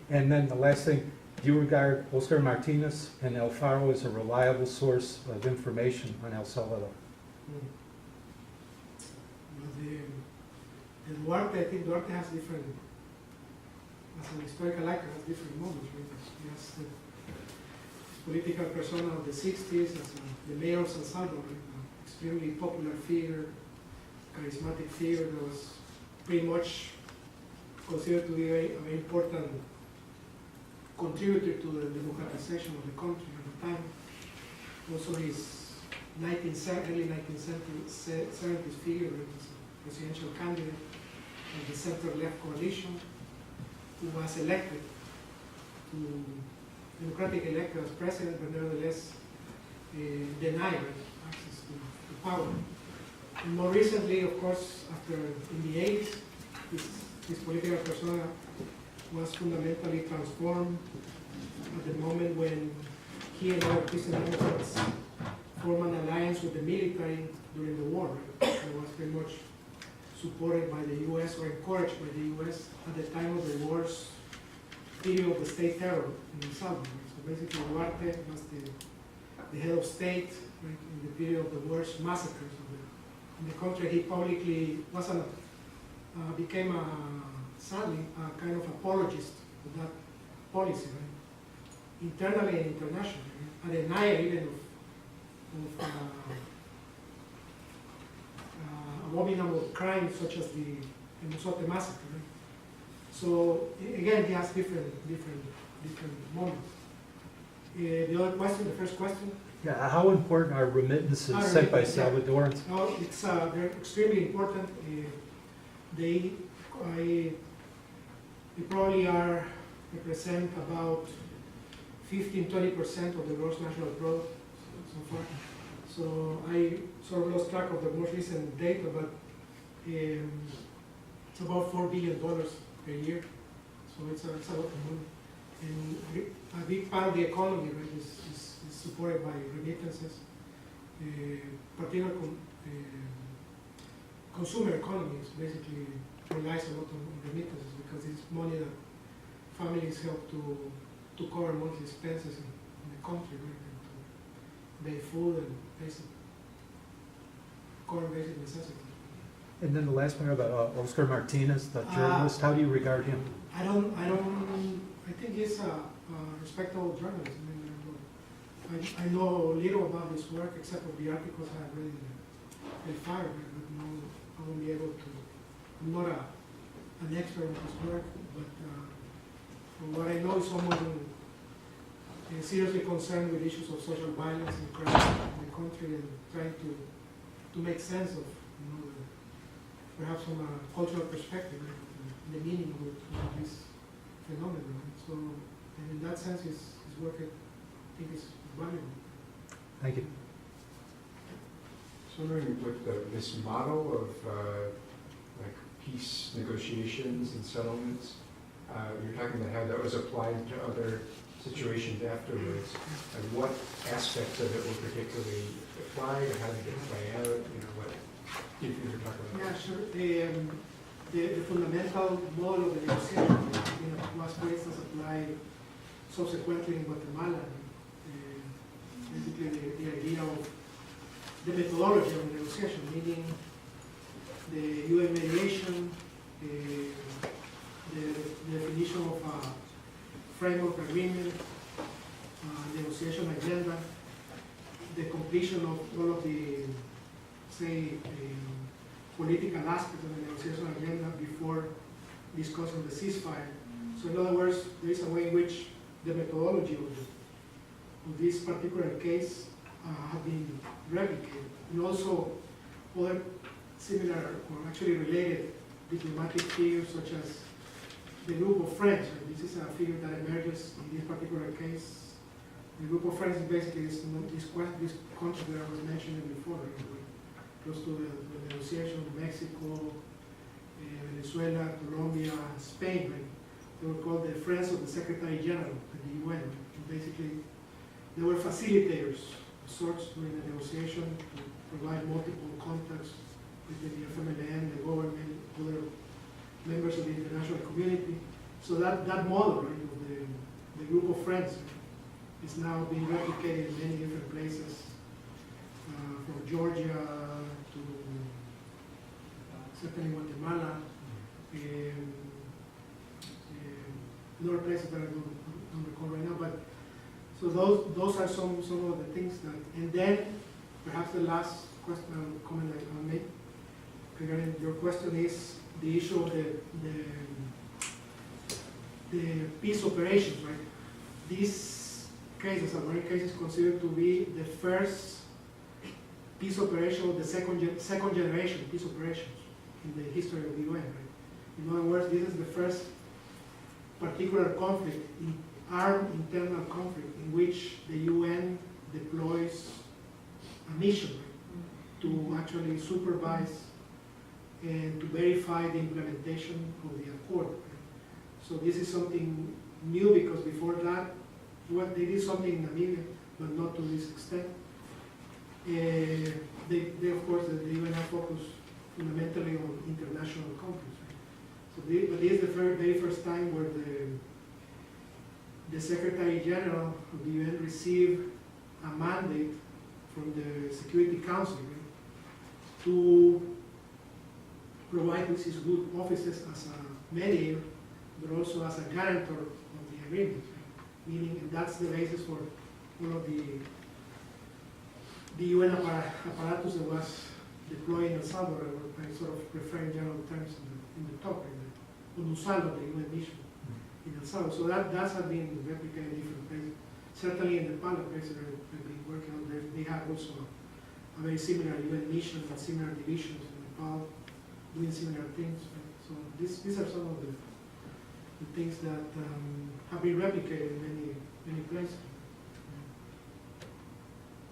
And then the last thing, do you regard Oscar Martinez and El Faro as a reliable source of information on El Salvador? The Duarte, I think Duarte has different, as an historical actor, has different moments. Right? He has the political persona of the 60s as the mayor of San Salvador, an extremely popular figure, charismatic figure that was pretty much considered to be a very important contributor to the democratization of the country at the time. Also his early 1970s figure as a presidential candidate of the center-left coalition, who was elected democratically elected as president, but nevertheless denied access to power. And more recently, of course, after in the 80s, this political persona was fundamentally transformed at the moment when he and other Christian Democrats formed an alliance with the military during the war. Right? It was very much supported by the U.S. or encouraged by the U.S. at the time of the war's period of the state terror in El Salvador. So basically, Duarte was the head of state, right, in the period of the worst massacres in the country. He publicly became sadly a kind of apologist of that policy, right? Internally and internationally, right? A denier even of abominable crimes such as the Mozote massacre. Right? So again, he has different moments. The other question, the first question. Yeah, how important are remittances sent by Salvadorans? No, it's they're extremely important. They probably represent about 15–20% of the gross national product so far. So I sort of lost track of the most recent data, but it's about $4 billion per year. So it's a lot of money. And a big part of the economy, right, is supported by remittances. Particular consumer economies basically relies a lot on remittances because it's money that families help to cover monthly expenses in the country, right, and to buy food and cover basic necessities. And then the last one about Oscar Martinez, the journalist. How do you regard him? I think he's a respectable journalist. I know little about his work except for the articles I have read in the fire, but no, I won't be able to. I'm not an expert in his work, but from what I know, is someone who is seriously concerned with issues of social violence and crime in the country and trying to make sense of, perhaps from a cultural perspective, the meaning of this phenomenon. So, and in that sense, his work, I think, is valuable. Thank you. So, wondering with this model of like peace negotiations and settlements, you're talking about how that was applied to other situations afterwards. And what aspects of it were particularly applied, or how did it play out? What if you were talking about? Yeah, sure. The fundamental model of the negotiation, was, for instance, applied subsequently in Guatemala. Basically, the idea of the methodology of the negotiation, meaning the UN mediation, the definition of a framework agreement, negotiation agenda, the completion of all of the, say, political aspects of the negotiation agenda before discussing the ceasefire. So in other words, there is a way in which the methodology of this particular case have been replicated. And also other similar or actually related diplomatic figures such as the group of friends. Right? This is a figure that emerges in this particular case. The group of friends is basically this country that I was mentioning before, right? Close to the negotiation, Mexico, Venezuela, Colombia, Spain. Right? They were called the Friends of the Secretary General at the UN. And basically, they were facilitators of sorts during the negotiation to provide multiple contacts between the FMLN, the government, other members of the international community. So that model, right, of the group of friends is now being replicated in many different places, from Georgia to certainly Guatemala, and other places that I don't recall right now. But so those are some of the things that, and then perhaps the last question, comment I'll make regarding your question is the issue of the peace operations, right? These cases, Salvadoran cases, considered to be the first peace operation of the second generation peace operations in the history of the UN, right? In other words, this is the first particular conflict, armed internal conflict, in which the UN deploys a mission, right? to actually supervise and to verify the implementation of the accord. So this is something new because before that, they did something in Namibia, but not to this extent. They of course, the UN focus fundamentally on international conflicts. Right? So but this is the very first time where the Secretary General of the UN received a mandate from the Security Council, right, to provide his good offices as a mediator, but also as a guarantor of the agreement. Right? Meaning, and that's the basis for all of the UN apparatus that was deployed in El Salvador. I sort of refer in general terms in the talk, in the UNUSAL, the UN mission in El Salvador. So that has been replicated in different places. Certainly in Nepal, the places that have been working on there, they have also a very similar UN mission and similar divisions in Nepal doing similar things. Right? So these are some of the things that have been replicated in many places.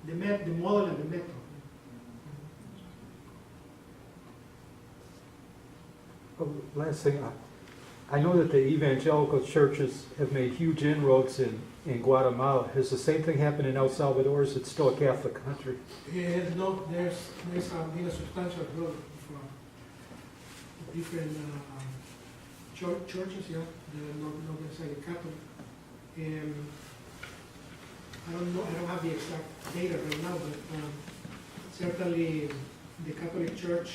The model and the method. Last thing, I know that the evangelical churches have made huge inroads in Guatemala. Has the same thing happened in El Salvador? Is it still a Catholic country? No, there's been a substantial growth from different churches, yeah, they're not necessarily Catholic. I don't have the exact data right now, but certainly the Catholic Church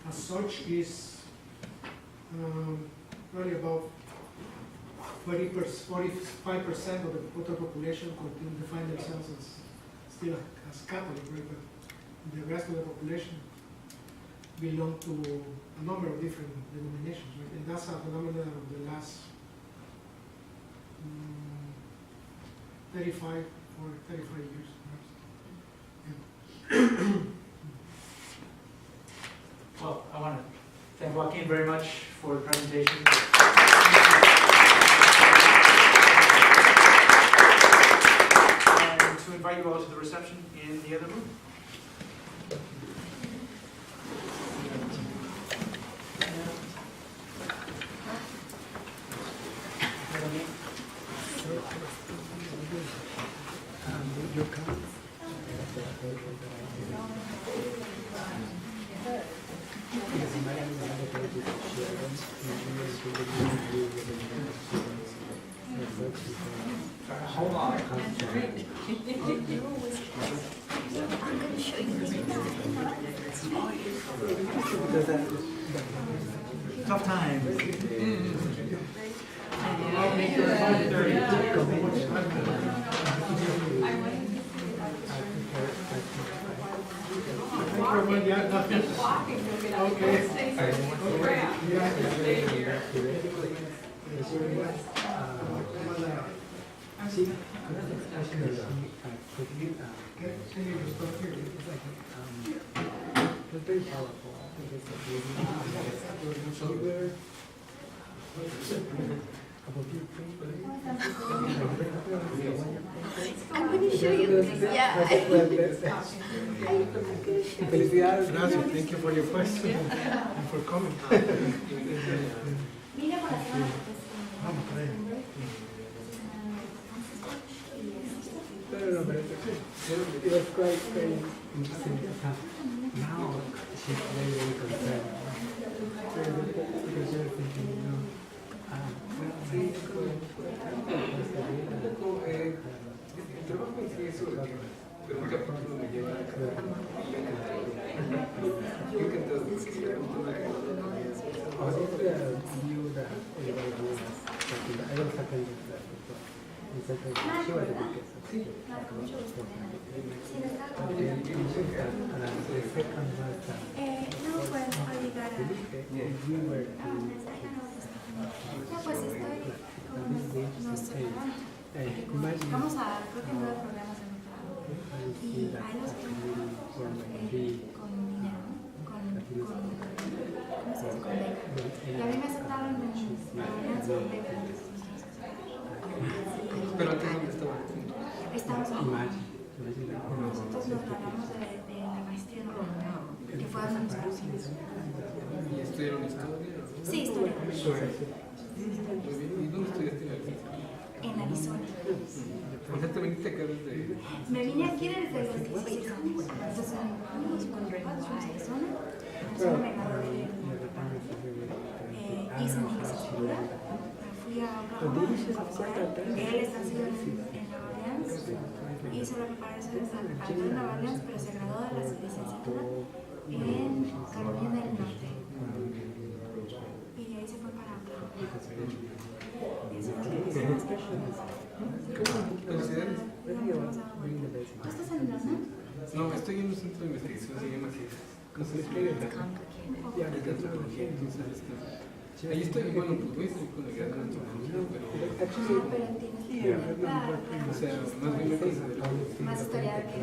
as such is probably about 45% of the total population continue to define themselves as still as Catholic, right? But the rest of the population belong to a number of different denominations, right? And that's a phenomenon of the last 35 or 35 years, perhaps. Yeah. Well, I want to thank Joaquín very much for the presentation. And to invite you all to the reception in the other room. Hold on. I'm going to show you this. Tough time. I'm going to show you this. Yeah. Gracias. Thank you for your question and for coming. It was quite very interesting. Now she's very concerned. Because you're thinking, Vamos a, creo que 9 programas en un lado. Y ahí nos quedamos con dinero, ¿cómo se dice? Con beca. Y a mí me aceptaron en con beca. Pero antes dónde estaba. Estamos en nosotros nosotros hablamos de la maestría en que fue administración. ¿Y estudiaron historia? Sí, historia. ¿Y dónde estudiaste la vida? En Arizona. ¿Por qué te viniste acá desde...? Me vine aquí desde los 16 años. Entonces, cuando fuimos a Arizona, entonces me gradué de hice mi licenciatura, fui a Oklahoma, él está haciendo en Nueva Orleans, hizo la preparación en Nueva Orleans, pero se graduó de la licenciatura en Carolina del Norte. Y de ahí se fue para Oklahoma. Y eso es lo que hice. ¿Felicidades? ¿Tú estás en la UNAM? No, estoy en un centro de investigación, se llama CIES. No sé si es de antropología, entonces ahí estoy, bueno, pues voy a estar con la guía de la antropología, pero... pero tienes O sea, más bien me considero... más historia que...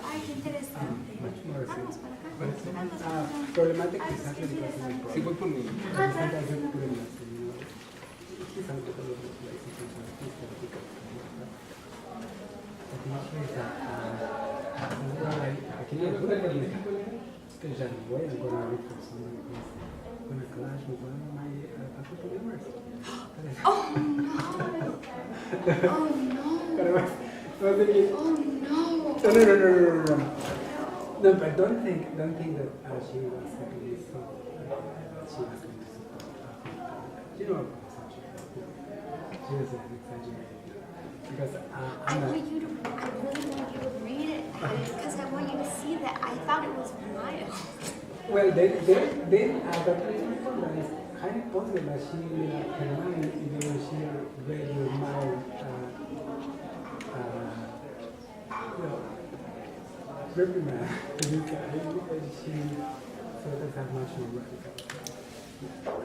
Ay, qué interesante. Vamos para acá. Vamos para acá. Problemática Ay, pues qué interesante. Sí, voy por mi... Aqui na altura que eu já não vou, agora eu estou com a classe, mas a culpa é mais. Oh no! Oh no! Oh no! No. No, but don't think that she was happy. So she was going to support. You know, she was an exaggerator. Because I really want you to read it because I want you to see that I thought it was wild. well, then the principle that is highly possible that she made up her mind when she read your mind, reprimand because she sort of have much more radical.